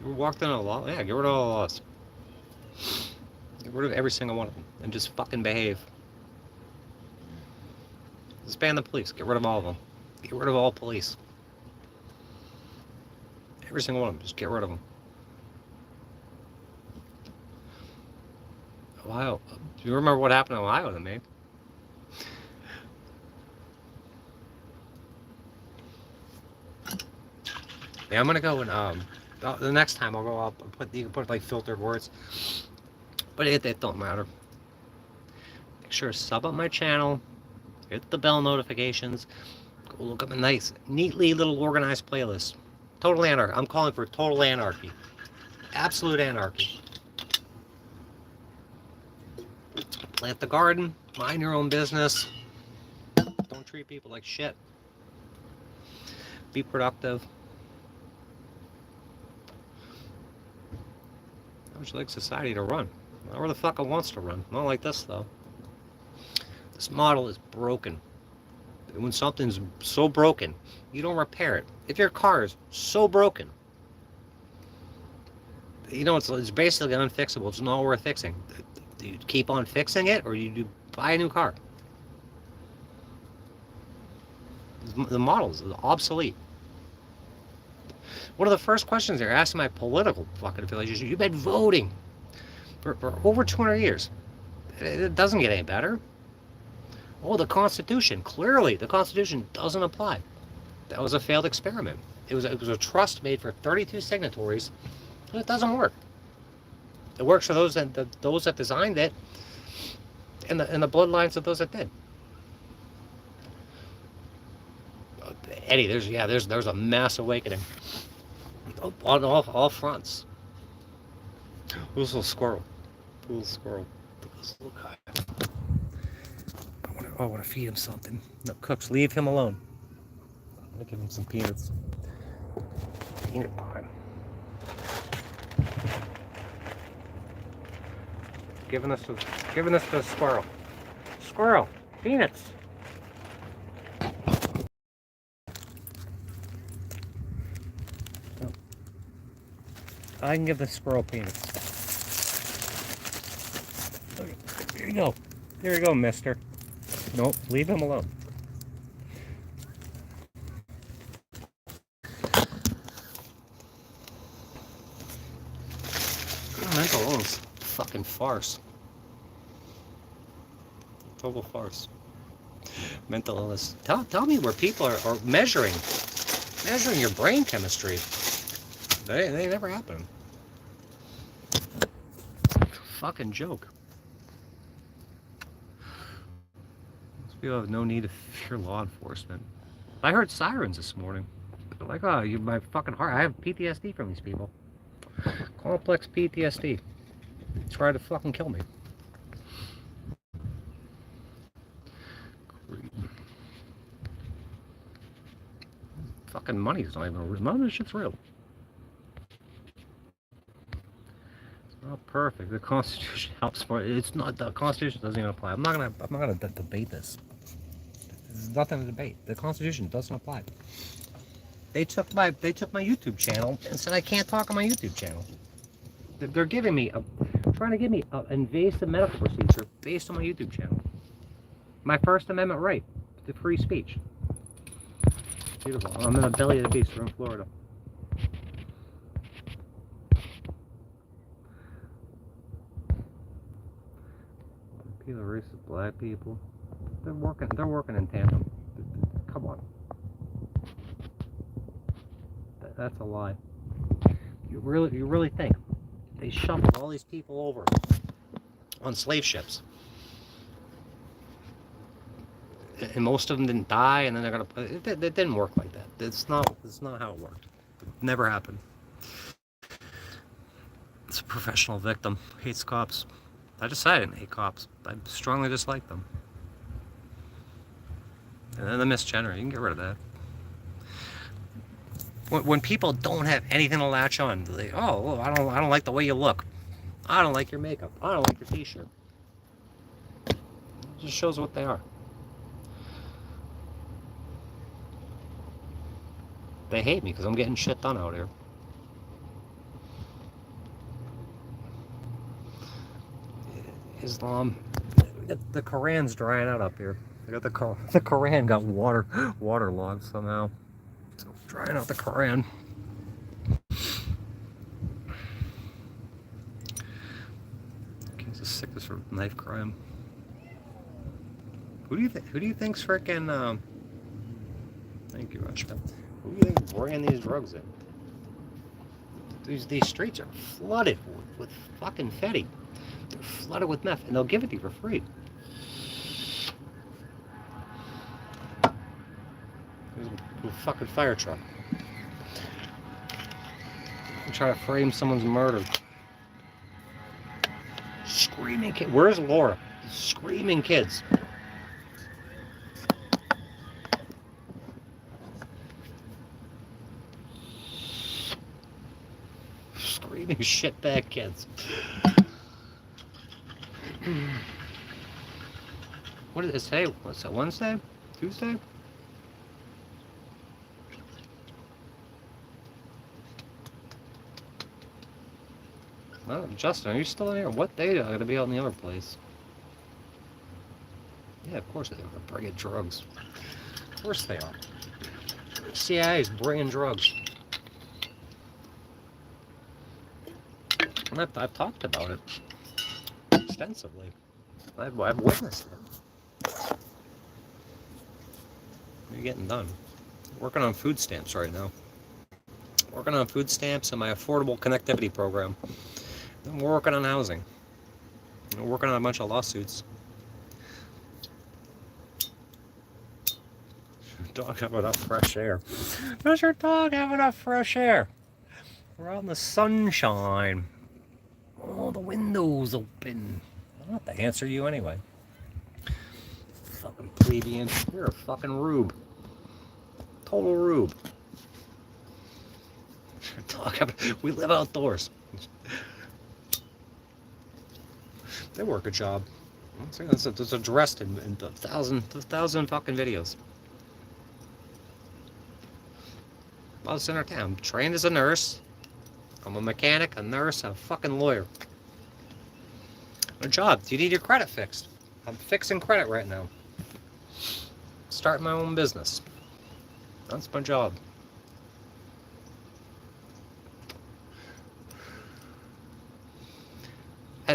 We walked in a law. Yeah, get rid of all the laws. Get rid of every single one of them and just fucking behave. Disband the police. Get rid of all of them. Get rid of all police. Every single one of them. Just get rid of them. Ohio. Do you remember what happened in Ohio to me? Yeah, I'm gonna go and the next time I'll go up and you can put like filtered words, but it don't matter. Make sure to sub up my channel, hit the bell notifications, go look up a nice, neatly little organized playlist. Total anarchy. I'm calling for total anarchy, absolute anarchy. Plant the garden, mind your own business. Don't treat people like shit. Be productive. How would you like society to run? Not where the fuck it wants to run. Not like this, though. This model is broken. And when something's so broken, you don't repair it. If your car is so broken, you know, it's basically unfixable. It's not worth fixing. Do you keep on fixing it, or you buy a new car? The model is obsolete. One of the first questions they're asking my political fucking affiliation, you've been voting for over 200 years. It doesn't get any better. Oh, the Constitution. Clearly, the Constitution doesn't apply. That was a failed experiment. It was a trust made for 32 signatories, and it doesn't work. It works for those that designed it, and the bloodlines of those that did. Eddie, there's a mass awakening on all fronts. Who's a little squirrel? Little squirrel. This little guy. I want to feed him something. No, Cooks, leave him alone. I'll give him some peanuts. Peanut pie. Giving this to the squirrel. Squirrel, peanuts. I can give the squirrel peanuts. Okay, here you go. Here you go, mister. Nope, leave him alone. Mental illness. Fucking farce. Total farce. Mental illness. Tell me where people are measuring your brain chemistry. They never happen. Fucking joke. Most people have no need to fear law enforcement. I heard sirens this morning. Like, oh, my fucking heart. I have PTSD from these people. Complex PTSD. Try to fucking kill me. Fucking money's not even real. None of this shit's real. Oh, perfect. The Constitution helps more. It's not. The Constitution doesn't even apply. I'm not gonna debate this. There's nothing to debate. The Constitution doesn't apply. They took my YouTube channel and said I can't talk on my YouTube channel. They're giving me trying to give me an invasive medical procedure based on my YouTube channel. My First Amendment right to free speech. Beautiful. I'm in the belly of the beast. We're in Florida. People are racist black people. They're working in tandem. Come on. That's a lie. You really think they shuffled all these people over on slave ships, and most of them didn't die, and then they're gonna. It didn't work like that. It's not how it worked. It never happened. It's a professional victim. Hates cops. I decided I didn't hate cops. I strongly dislike them. And then the misgenerator, you can get rid of that. When people don't have anything to latch on, they, oh, well, I don't like the way you look. I don't like your makeup. I don't like your t-shirt. It just shows what they are. They hate me because I'm getting shit done out here. Islam, the Quran's drying out up here. I got the Quran got waterlogged somehow. So drying out the Quran. Kansas sickness for knife crime. Who do you think's frickin' thank you, Ashton. Who do you think's bringing these drugs in? These streets are flooded with fucking fetty. They're flooded with meth, and they'll give it to you for free. There's a fucking fire truck. I'm trying to frame someone's murder. Screaming kid. Where's Laura? Screaming kids. Screaming shitbag kids. What did it say? What's that, Wednesday? Tuesday? Oh, Justin, are you still in here? What day are I going to be out in the other place? Yeah, of course they are bringing drugs. Of course they are. CIA is bringing drugs. And I've talked about it extensively. I've witnessed it. What are you getting done? Working on food stamps right now. Working on food stamps and my affordable connectivity program. And we're working on housing. We're working on a bunch of lawsuits. Dog have enough fresh air. Does your dog have enough fresh air? We're out in the sunshine. Oh, the window's open. I don't have to answer you anyway. Fucking plebeian. You're a fucking rube. Total rube. Dog, we live outdoors. They work a job. It's addressed in a thousand fucking videos. I was in our town. I'm trained as a nurse. I'm a mechanic, a nurse, a fucking lawyer. A job. Do you need your credit fixed? I'm fixing credit right now. Starting my own business. That's my job.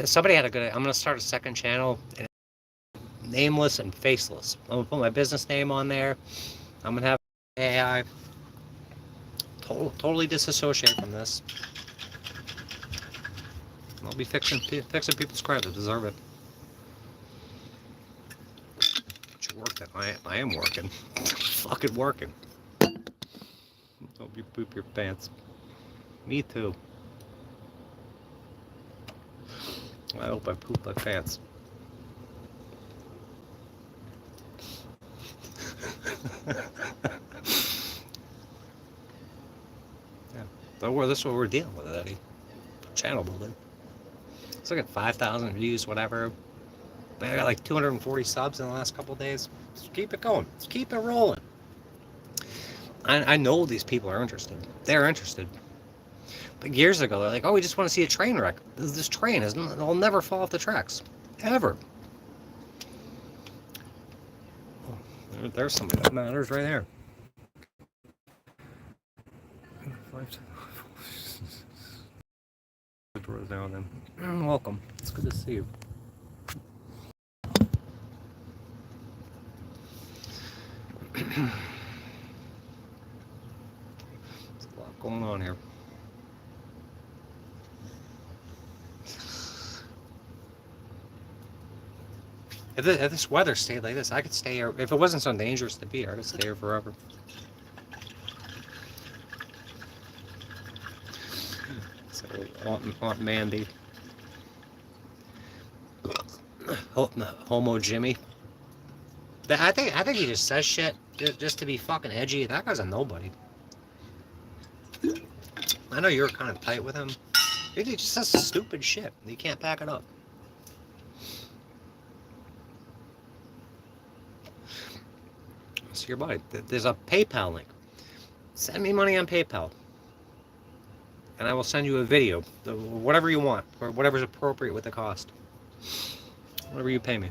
Somebody had a good. I'm gonna start a second channel, nameless and faceless. I'm gonna put my business name on there. I'm gonna have AI. Totally disassociate from this. I'll be fixing people's credit. They deserve it. But you're working. I am working. Fucking working. Don't you poop your pants. Me too. I hope I poop my pants. Yeah. This is what we're dealing with, Eddie. Channel building. It's like at 5,000 views, whatever. But I got like 240 subs in the last couple of days. Just keep it going. Just keep it rolling. I know these people are interested. They're interested. But years ago, they're like, oh, we just want to see a train wreck. This train it'll never fall off the tracks. Ever. Oh, there's somebody that matters right there. Now then. Welcome. It's good to see you. There's a lot going on here. If this weather stayed like this, I could stay here. If it wasn't so dangerous to be here, I could stay here forever. So, Aunt Mandy. Homo Jimmy. I think he just says shit just to be fucking edgy. That guy's a nobody. I know you're kind of tight with him. He just says stupid shit. You can't back it up. So your buddy, there's a PayPal link. Send me money on PayPal, and I will send you a video, whatever you want, or whatever's appropriate with the cost. Whatever you pay me.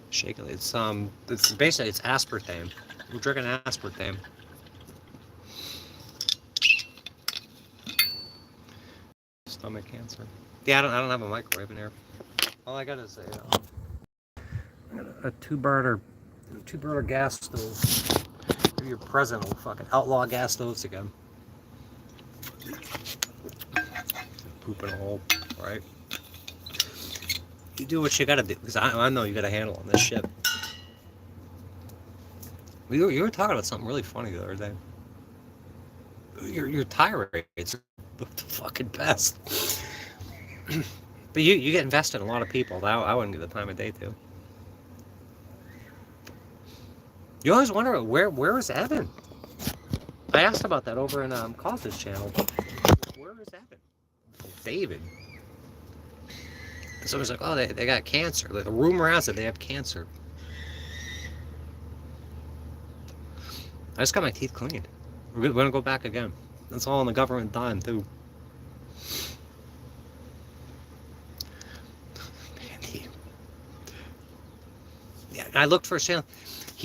Shake it. It's basically it's aspartame. We're drinking aspartame. Stomach cancer. Yeah, I don't have a microwave in here. All I got is a two-burner gas stove. Maybe your president will fucking outlaw gas stoves again. Poop in a hole, right? You do what you gotta do, because I know you got a handle on this shit. You were talking about something really funny the other day. Your tirades are the fucking best. But you get invested in a lot of people that I wouldn't give the time of day to. You always wonder where is Evan? I asked about that over in Cause's channel. Where is Evan? David. Someone's like, oh, they got cancer. Like, the rumor has it they have cancer. I just got my teeth cleaned. We're gonna go back again. That's all on the government dime too. Yeah, I looked for a channel.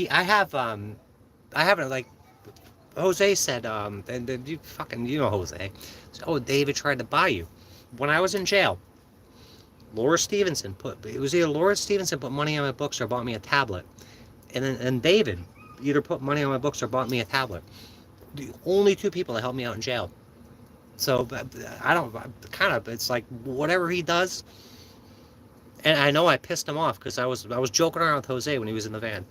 I haven't like. Jose said, and you fucking, you know Jose. So, oh, David tried to buy you. When I was in jail, Laura Stevenson it was either Laura Stevenson put money on my books or bought me a tablet. And David either put money on my books or bought me a tablet. The only two people that helped me out in jail. So I don't, kind of, it's like whatever he does. And I know I pissed him off because I was joking around with Jose when he was in the van.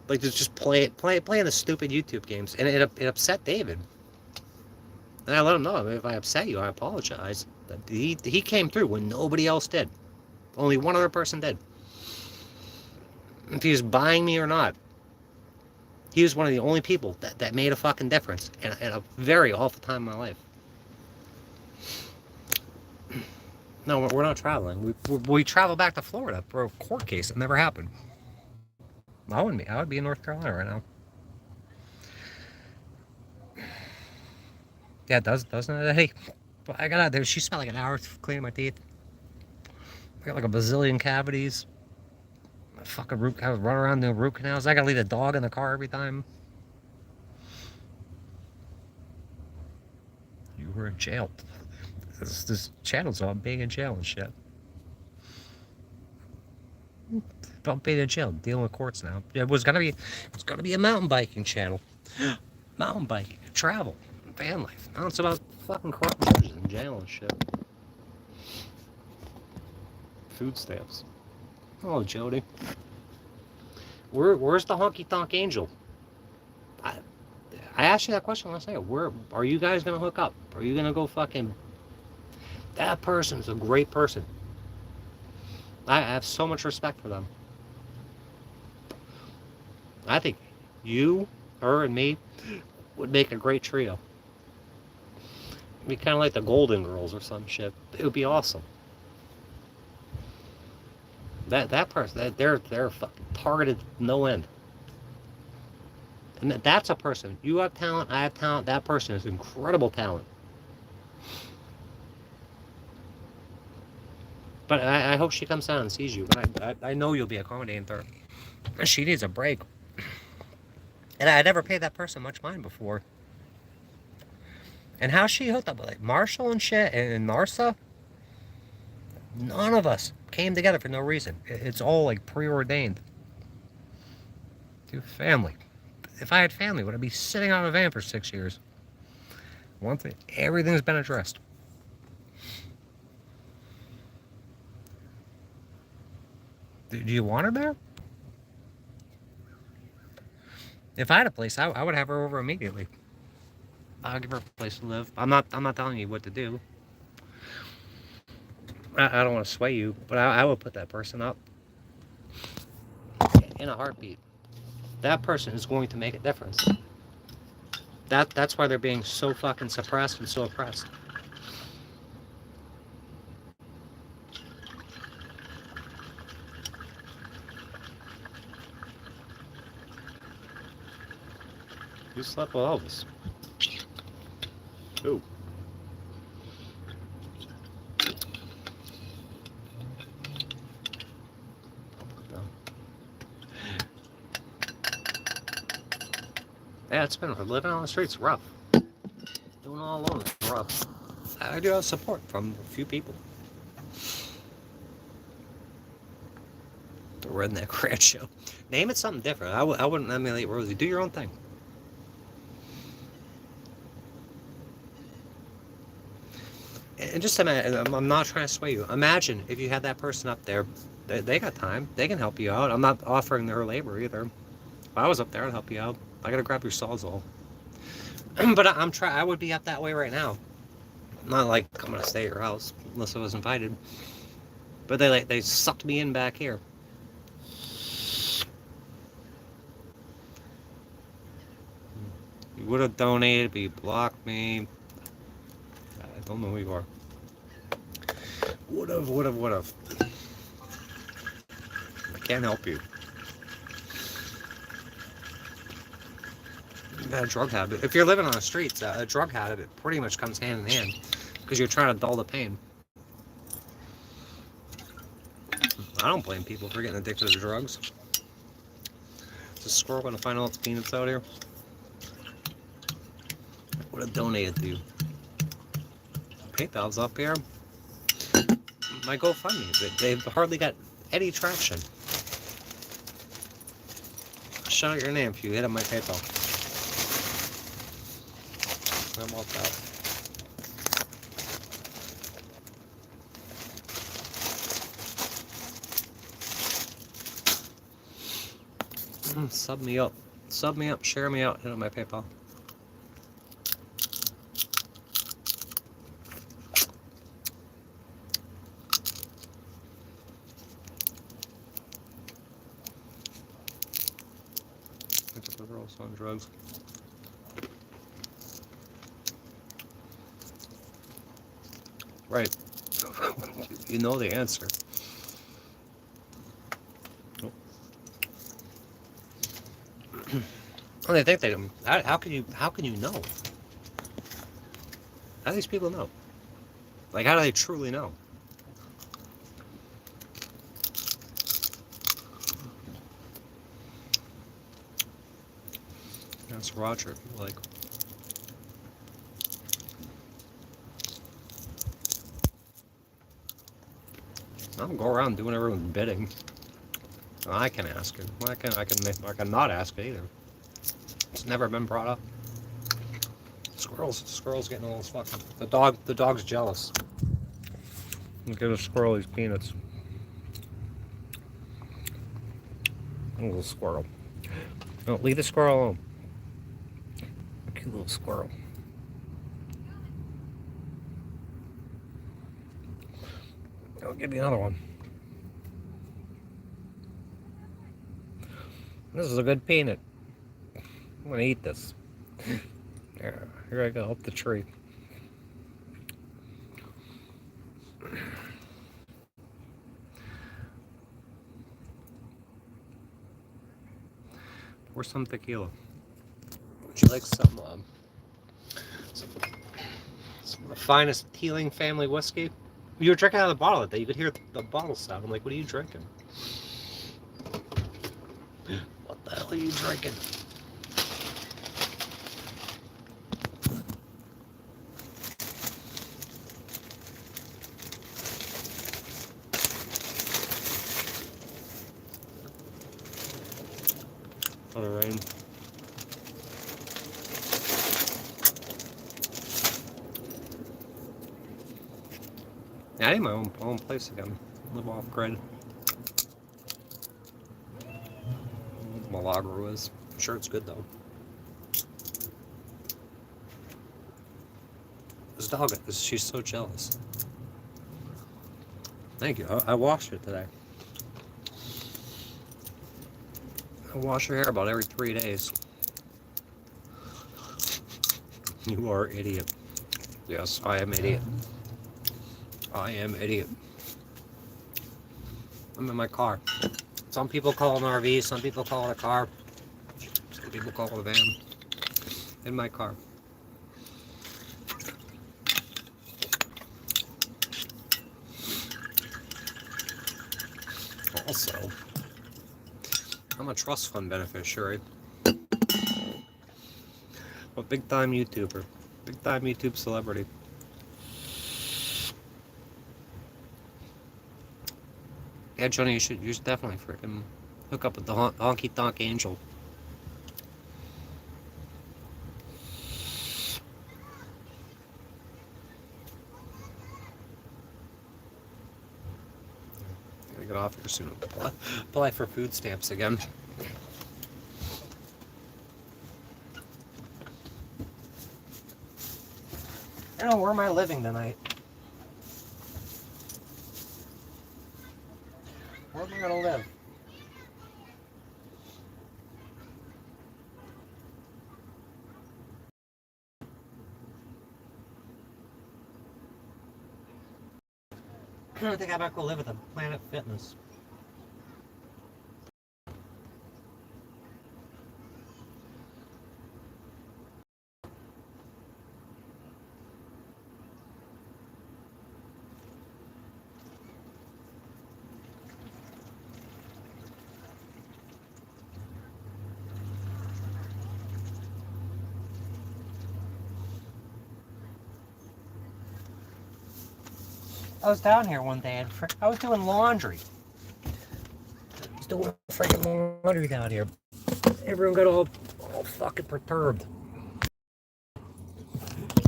Like, just playing the stupid YouTube games. And it upset David. And I let him know, if I upset you, I apologize. He came through when nobody else did. Only one other person did. If he was buying me or not, he was one of the only people that made a fucking difference in a very awful time in my life. No, we're not traveling. We travel back to Florida for a court case. It never happened. I would be in North Carolina right now. Yeah, it doesn't it? Hey, I got out there. She spent like an hour cleaning my teeth. I got like a bazillion cavities. I fucking I was running around doing root canals. I gotta leave the dog in the car every time. You were in jail. This channel's on being in jail and shit. About being in jail, dealing with courts now. It was gonna be a mountain biking channel. Mountain biking, travel, van life. Now it's about fucking corrupt and jail and shit. Food stamps. Oh, Jody. Where's the honky tonk angel? I asked you that question last night. Where are you guys gonna hook up? Are you gonna go fucking? That person's a great person. I have so much respect for them. I think you, her, and me would make a great trio. It'd be kind of like the Golden Girls or some shit. It would be awesome. That person, they're fucking targeted no end. And that's a person. You have talent, I have talent. That person has incredible talent. But I hope she comes down and sees you. But I know you'll be accommodating to her. She needs a break. And I never paid that person much mind before. And how she hooked up with like Marshall and shit and Narsa. None of us came together for no reason. It's all like preordained. Dude, family. If I had family, would I be sitting on a van for 6 years? One thing, everything's been addressed. Do you want her there? If I had a place, I would have her over immediately. I'll give her a place to live. I'm not telling you what to do. I don't want to sway you, but I would put that person up in a heartbeat. That person is going to make a difference. That's why they're being so fucking suppressed and so oppressed. You slept with Elvis. Ooh. Yeah, it's been living on the streets rough. Doing all alone is rough. I do have support from a few people. The Redneck Ranch Show. Name it something different. I wouldn't emulate Rosie. Do your own thing. And just imagine, I'm not trying to sway you. Imagine if you had that person up there. They got time. They can help you out. I'm not offering their labor either. If I was up there, I'd help you out. I gotta grab your sawzall. But I would be up that way right now. Not like I'm gonna stay at your house unless I was invited. But they sucked me in back here. You would have donated, but you blocked me. I don't know who you are. Would have. I can't help you. You've had a drug habit. If you're living on the streets, a drug habit pretty much comes hand in hand because you're trying to dull the pain. I don't blame people for getting addicted to drugs. Is a squirrel gonna find all its peanuts out here? I would have donated to you. PayPal's up here. My GoFundMe, they've hardly got any traction. I'll shout out your name if you hit on my PayPal. I'm all out. Sub me up. Sub me up, share me out, hit on my PayPal. They're also on drugs. Right. You know the answer. Nope. Well, they think they do. How can you know? How do these people know? Like, how do they truly know? That's Roger. Like, I don't go around doing everyone's bidding. I can ask it. I can not ask it either. It's never been brought up. Squirrel's getting all this fucking. The dog's jealous. Give a squirrel these peanuts. A little squirrel. No, leave the squirrel alone. A cute little squirrel. I'll give you another one. This is a good peanut. I'm gonna eat this. Here I go, up the tree. Pour some tequila. Would you like some of the finest Teeling family whiskey? You were drinking out of the bottle that day. You could hear the bottle sound. I'm like, what are you drinking? What the hell are you drinking? Oh, the rain. Yeah, I need my own place again. Live off grid. Milagro is. I'm sure it's good though. dog is. She's so jealous. Thank you. I washed it today. I wash her hair about every 3 days. You are an idiot. Yes, I am idiot. I am idiot. I'm in my car. Some people call it an RV, some people call it a car. Some people call it a van. In my car. Also, I'm a trust fund beneficiary. A big time YouTuber. Big time YouTube celebrity. Yeah, Johnny, you should definitely freaking hook up with the Honky Tonk Angel. Gotta get off here soon. Apply for food stamps again. I don't know, where am I living tonight? Where am I gonna live? I think I might go live at the Planet Fitness. I was down here one day and I was doing laundry. I was doing freaking laundry down here. Everyone got all fucking perturbed.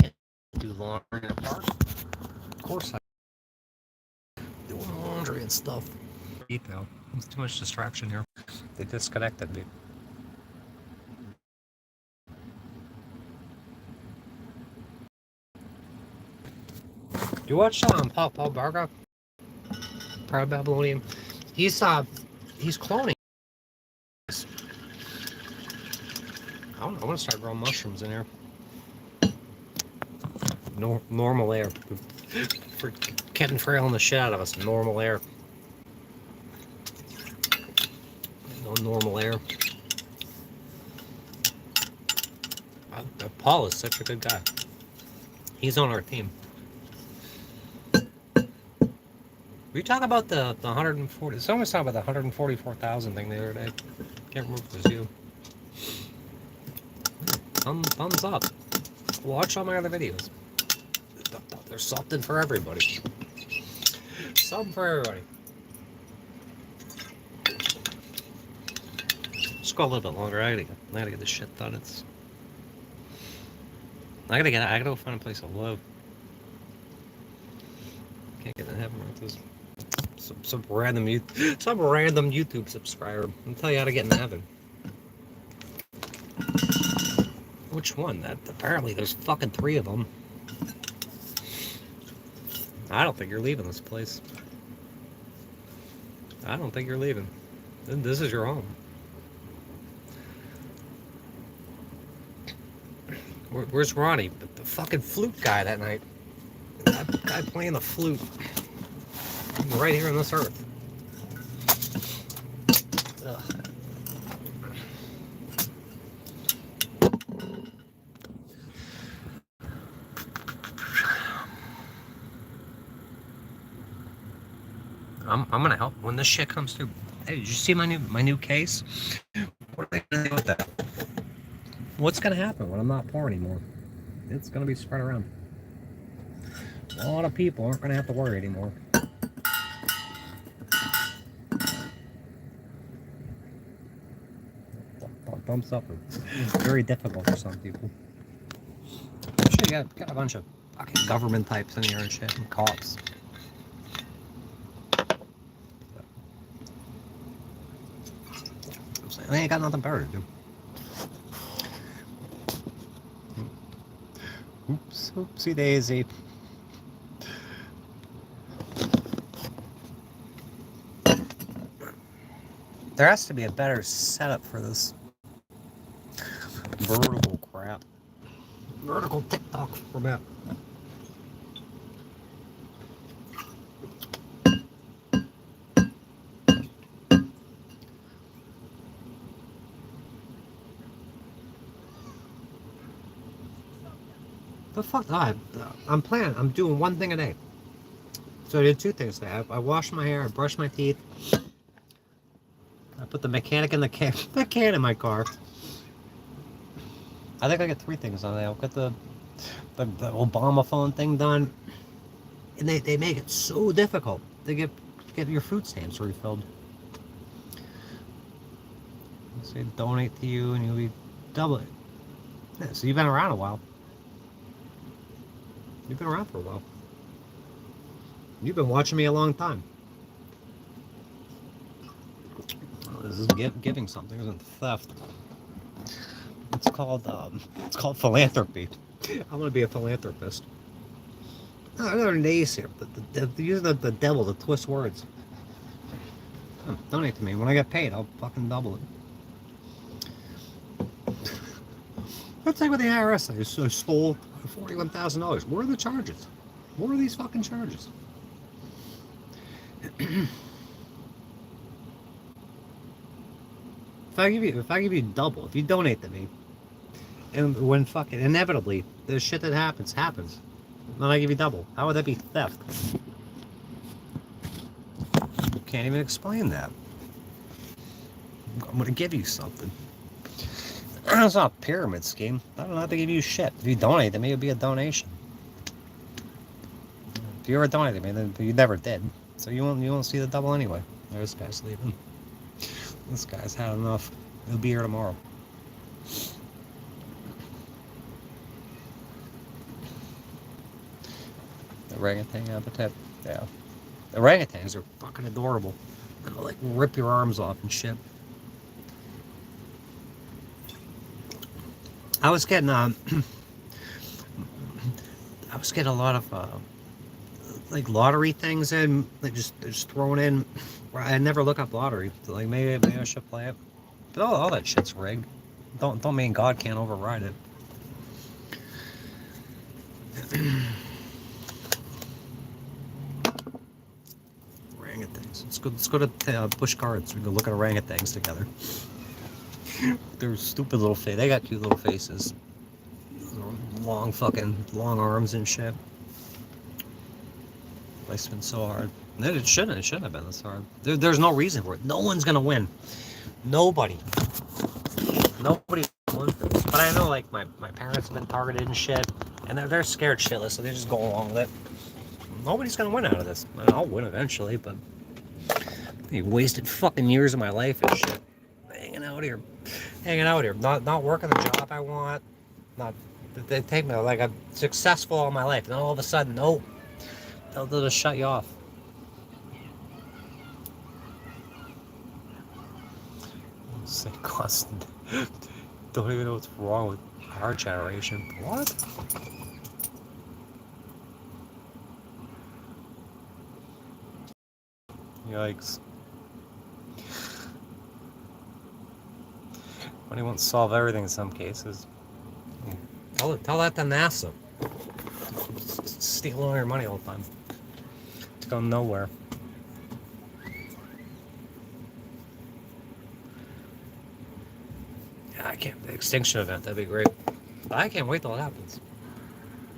Can't do laundry in a park. Of course I doing laundry and stuff. Eat now. There's too much distraction here. They disconnected me. You watch Paul Barga? Proud Babylonian. He's cloning. I want to start growing mushrooms in here. Normal air. For getting frail in the shit out of us. Normal air. No normal air. Paul is such a good guy. He's on our team. We talk about the 140. Someone was talking about the 144,000 thing the other day. Can't remember if it was you. Thumbs up. Watch all my other videos. There's something for everybody. Something for everybody. Just go a little bit longer. I gotta get this shit done. I gotta go find a place to live. Can't get in heaven with this. Some random YouTube subscriber. I'll tell you how to get in heaven. Which one? That apparently there's fucking 3 of them. I don't think you're leaving this place. I don't think you're leaving. This is your home. Where's Ronnie? The fucking flute guy that night. That guy playing the flute. Right here on this earth. Ugh. I'm gonna help when this shit comes through. Hey, did you see my new case? What are they gonna do with that? What's gonna happen when I'm not poor anymore? It's gonna be spread around. A lot of people aren't gonna have to worry anymore. Thumbs up are very difficult for some people. Shit, you got a bunch of fucking government types in here and shit, and cops. They ain't got nothing better to do. Oops, oopsie daisy. There has to be a better setup for this vertical crap. Vertical TikTok format. The fuck? I'm doing one thing a day. So I did two things today. I washed my hair, I brushed my teeth. I put the mechanic in the can in my car. I think I get three things on there. I'll get the Obama phone thing done. And they make it so difficult to get your food stamps refilled. They say donate to you and you'll be double it. Yeah, so you've been around a while. You've been around for a while. You've been watching me a long time. Well, this is giving something, isn't theft. It's called philanthropy. I'm gonna be a philanthropist. Oh, I got an ace here. Using the devil to twist words. Donate to me. When I get paid, I'll fucking double it. That's like with the IRS. I stole $41,000. Where are the charges? What are these fucking charges? If I give you double, if you donate to me, and when fucking inevitably the shit that happens, then I give you double. How would that be theft? You can't even explain that. I'm gonna give you something. It's not a pyramid scheme. I don't have to give you shit. If you donate to me, it'll be a donation. If you ever donated to me, then you never did. So you won't see the double anyway. This guy's leaving. This guy's had enough. He'll be here tomorrow. The orangutan habitat. Yeah. The orangutans are fucking adorable. They'll like rip your arms off and shit. I was getting I was getting a lot of like lottery things in, like just thrown in. I never look up lottery. Like maybe I should play it. But all that shit's rigged. Don't mean God can't override it. Orangutans. Let's go to Busch Gardens. We can look at orangutans together. They're stupid little face. They got cute little faces. Long arms and shit. Life's been so hard. It shouldn't have been this hard. There's no reason for it. No one's gonna win. Nobody won for this. But I know like my parents have been targeted and shit, and they're scared shitless, so they just go along with it. Nobody's gonna win out of this. I mean, I'll win eventually, but I wasted fucking years of my life and shit. Hanging out here, not working the job I want. Not they take me like I'm successful all my life, and then all of a sudden, nope, they'll just shut you off. Say constant. Don't even know what's wrong with our generation. What? Yikes. Money won't solve everything in some cases. Tell that to NASA. Steal all your money all the time. It's going nowhere. Yeah, I can't. The extinction event, that'd be great. But I can't wait till it happens.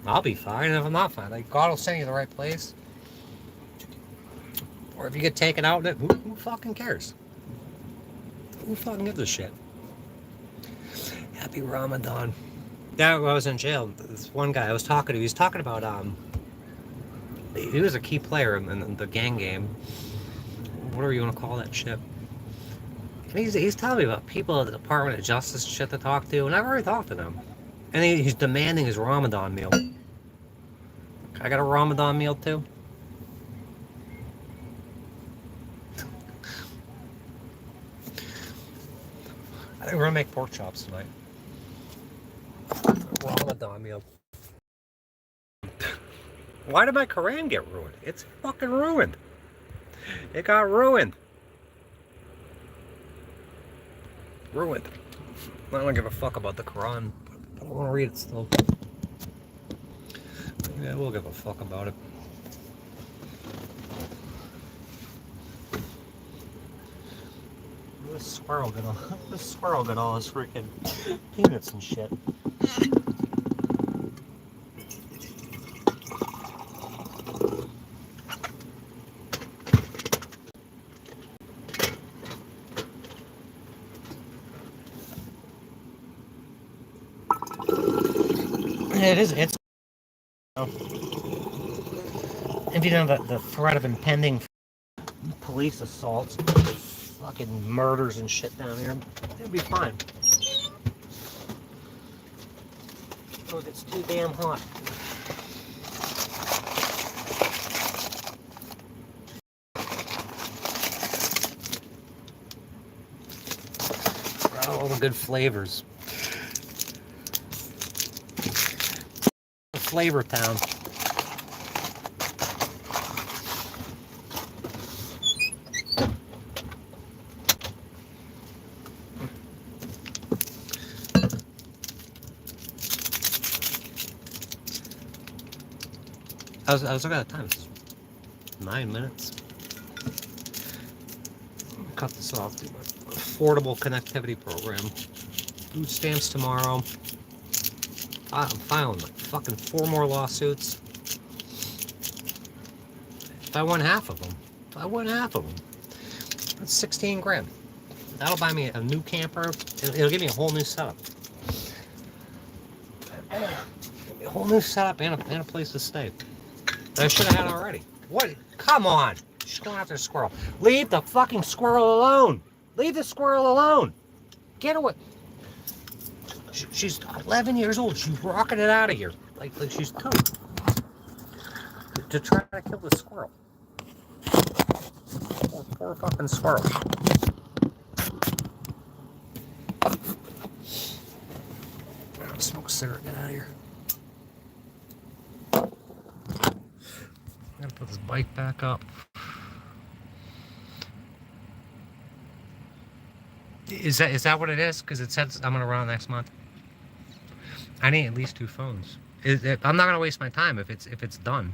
I'll be fine if I'm not fine. Like, God will send you to the right place. Or if you get taken out, who fucking cares? Who fucking gives a shit? Happy Ramadan. Yeah, when I was in jail, this one guy I was talking to, he was talking about, he was a key player in the gang game. Whatever you want to call that shit. And he's telling me about people at the Department of Justice shit to talk to, and I've already talked to them. And he's demanding his Ramadan meal. I got a Ramadan meal too? I think we're gonna make pork chops tonight. Ramadan meal. Why did my Quran get ruined? It's fucking ruined. It got ruined. Ruined. I don't give a fuck about the Quran, but I want to read it still. Yeah, we'll give a fuck about it. This squirrel got all his freaking peanuts and shit. It's if you know the threat of impending police assaults, fucking murders and shit down here, it'll be fine. Oh, it's too damn hot. All the good flavors. Flavor town. I was looking at the time. It's 9 minutes. Cut this off. Do my affordable connectivity program. Food stamps tomorrow. I'm filing like fucking 4 more lawsuits. If I won half of them, that's 16 grand. That'll buy me a new camper. It'll give me a whole new setup. A whole new setup and a place to stay. That I should have had already. What? Come on. She's going after the squirrel. Leave the fucking squirrel alone. Leave the squirrel alone. Get away. She's 11 years old. She's rocking it out of here. Like she's 2. To try to kill the squirrel. Poor fucking squirrel. Smoke a cigarette. Get out of here. I'm gonna put this bike back up. Is that what it is? Because it says I'm gonna run next month. I need at least 2 phones. I'm not gonna waste my time if it's done.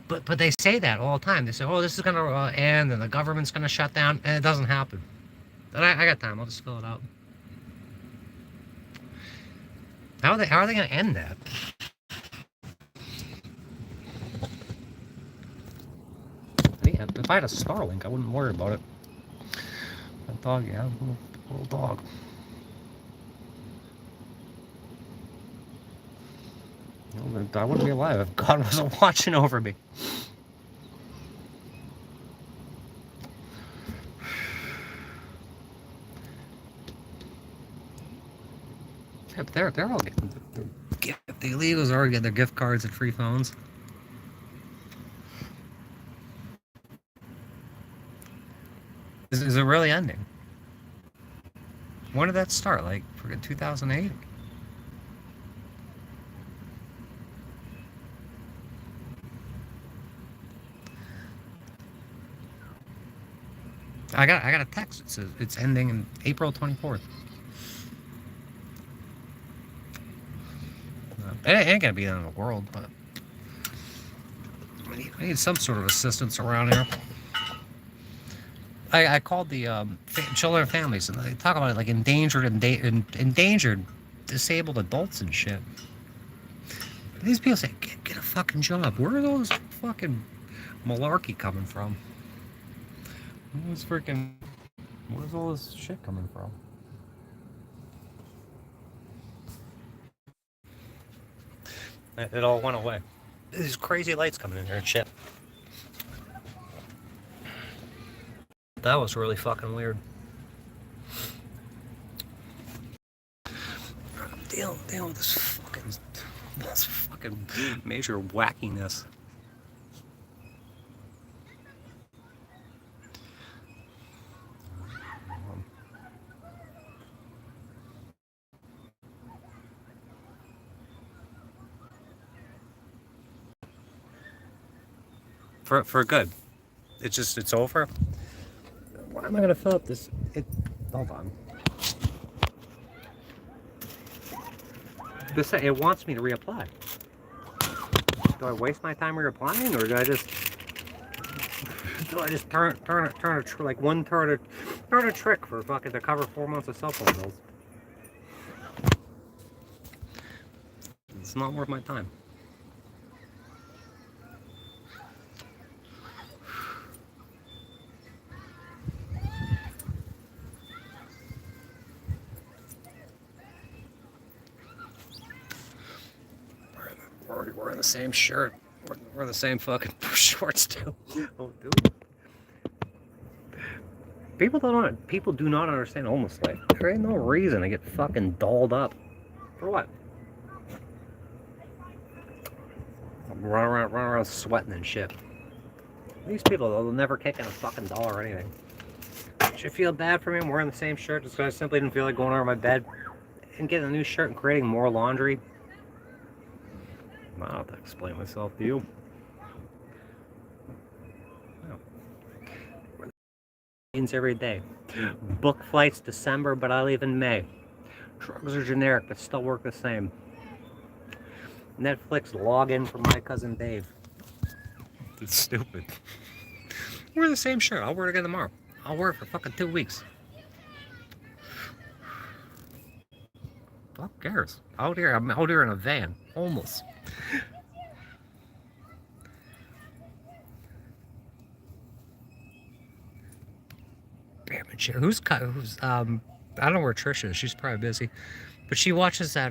But they say that all the time. They say, oh, this is gonna end and the government's gonna shut down, and it doesn't happen. But I got time. I'll just fill it out. How are they gonna end that? If I had a Starlink, I wouldn't worry about it. A dog, yeah, a little dog. I wouldn't be alive if God wasn't watching over me. Yeah, but they're all getting the illegals are getting their gift cards and free phones. Is it really ending? When did that start? Like, forget 2008? I got a text. It says it's ending in April 24th. It ain't gonna be the end of the world, but I need some sort of assistance around here. I called the children and families, and they talk about it like endangered, disabled adults and shit. These people say, get a fucking job. Where are those fucking malarkey coming from? Where's all this shit coming from? It all went away. These crazy lights coming in here and shit. That was really fucking weird. Dealing with this fucking major wackiness. For good. It's over. Why am I gonna fill up this? Hold on. This it wants me to reapply. Do I waste my time reapplying, or do I just turn a trick for fucking to cover 4 months of cell phone bills? It's not worth my time. We're in the same shirt. We're in the same fucking shorts too. Oh, dude. People do not understand homeless life. There ain't no reason to get fucking dolled up. For what? Run around sweating and shit. These people, they'll never kick in a fucking dollar or anything. Should you feel bad for me? I'm wearing the same shirt just because I simply didn't feel like going over my bed and getting a new shirt and creating more laundry. I don't have to explain myself to you. Means every day. Book flights December, but I leave in May. Drugs are generic, but still work the same. Netflix login for my cousin Dave. It's stupid. We're the same shirt. I'll wear it again tomorrow. I'll wear it for fucking 2 weeks. Who cares? I'm out here in a van, homeless. Damn it, shit. Who's I don't know where Trisha is. She's probably busy, but she watches that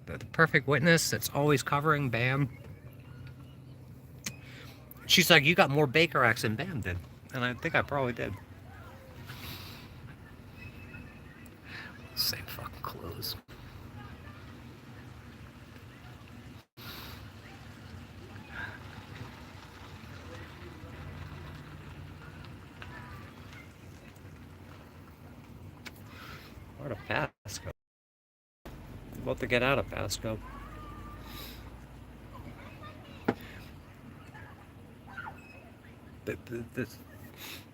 the Perfect Witness. That's always covering Bam. She's like, you got more Baker acts than Bam did, and I think I probably did. Same fucking clothes. Where to Pasco? I'm about to get out of Pasco.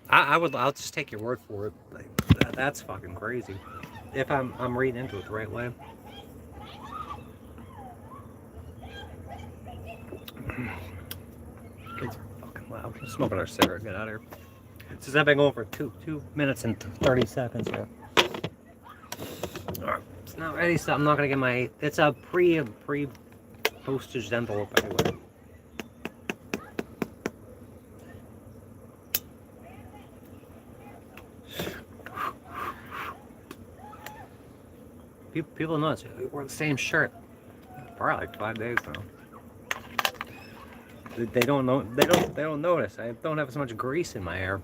I'll just take your word for it. Like, that's fucking crazy. If I'm reading into it the right way. Kids are fucking loud. I'm smoking our cigarette. Get out of here. Since I've been going for 2 minutes and 30 seconds here. Alright, it's not ready, so I'm not gonna get my. It's a pre-postage envelope anyway. People know it's we're the same shirt. Probably like 5 days now. They don't know. They don't notice. I don't have as much grease in my hair.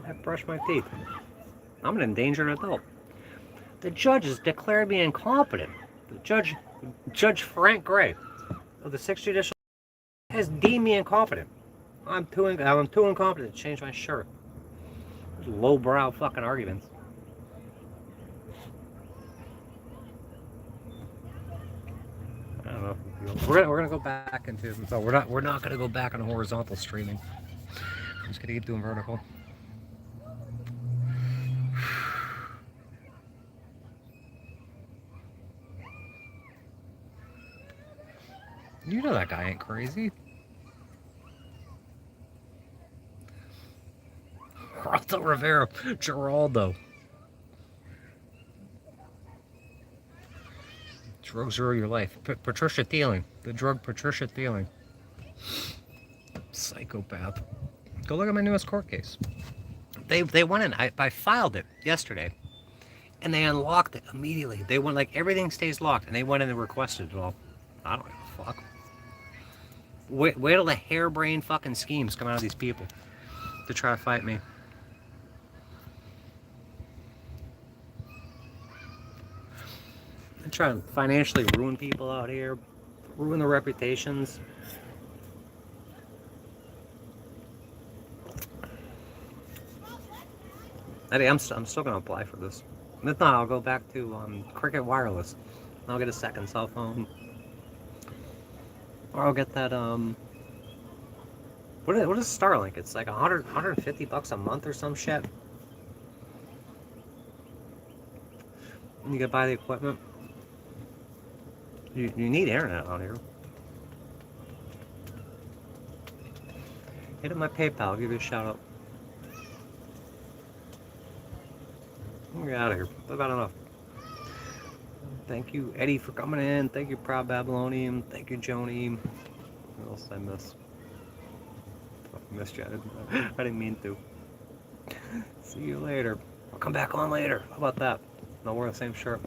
I brush my teeth. I'm an endangered adult. The judge has declared me incompetent. The Judge Frank Gray of the 6th Judicial has deemed me incompetent. I'm too incompetent to change my shirt. There's lowbrow fucking arguments. I don't know. We're gonna go back into. So we're not gonna go back on horizontal streaming. I'm just gonna keep doing vertical. You know that guy ain't crazy. Geraldo Rivera. Geraldo. Drugs rule your life. Patricia Teeling. The drug Patricia Teeling. Psychopath. Go look at my newest court case. They went in. I filed it yesterday. And they unlocked it immediately. They went like everything stays locked. And they went in and requested it all. I don't give a fuck. Wait till the harebrained fucking schemes come out of these people to try to fight me. I'm trying to financially ruin people out here, ruin their reputations. I'm still gonna apply for this. If not, I'll go back to Cricket Wireless. I'll get a second cell phone. Or I'll get that, what is Starlink? It's like $150 a month or some shit. And you can buy the equipment. You need internet out here. Hit up my PayPal. I'll give you a shout out. Get out of here. I've got enough. Thank you, Eddie, for coming in. Thank you, Proud Babylonian. Thank you, Joni. What else did I miss? I missed you. I didn't mean to. See you later. I'll come back on later. How about that? No, we're in the same shirt.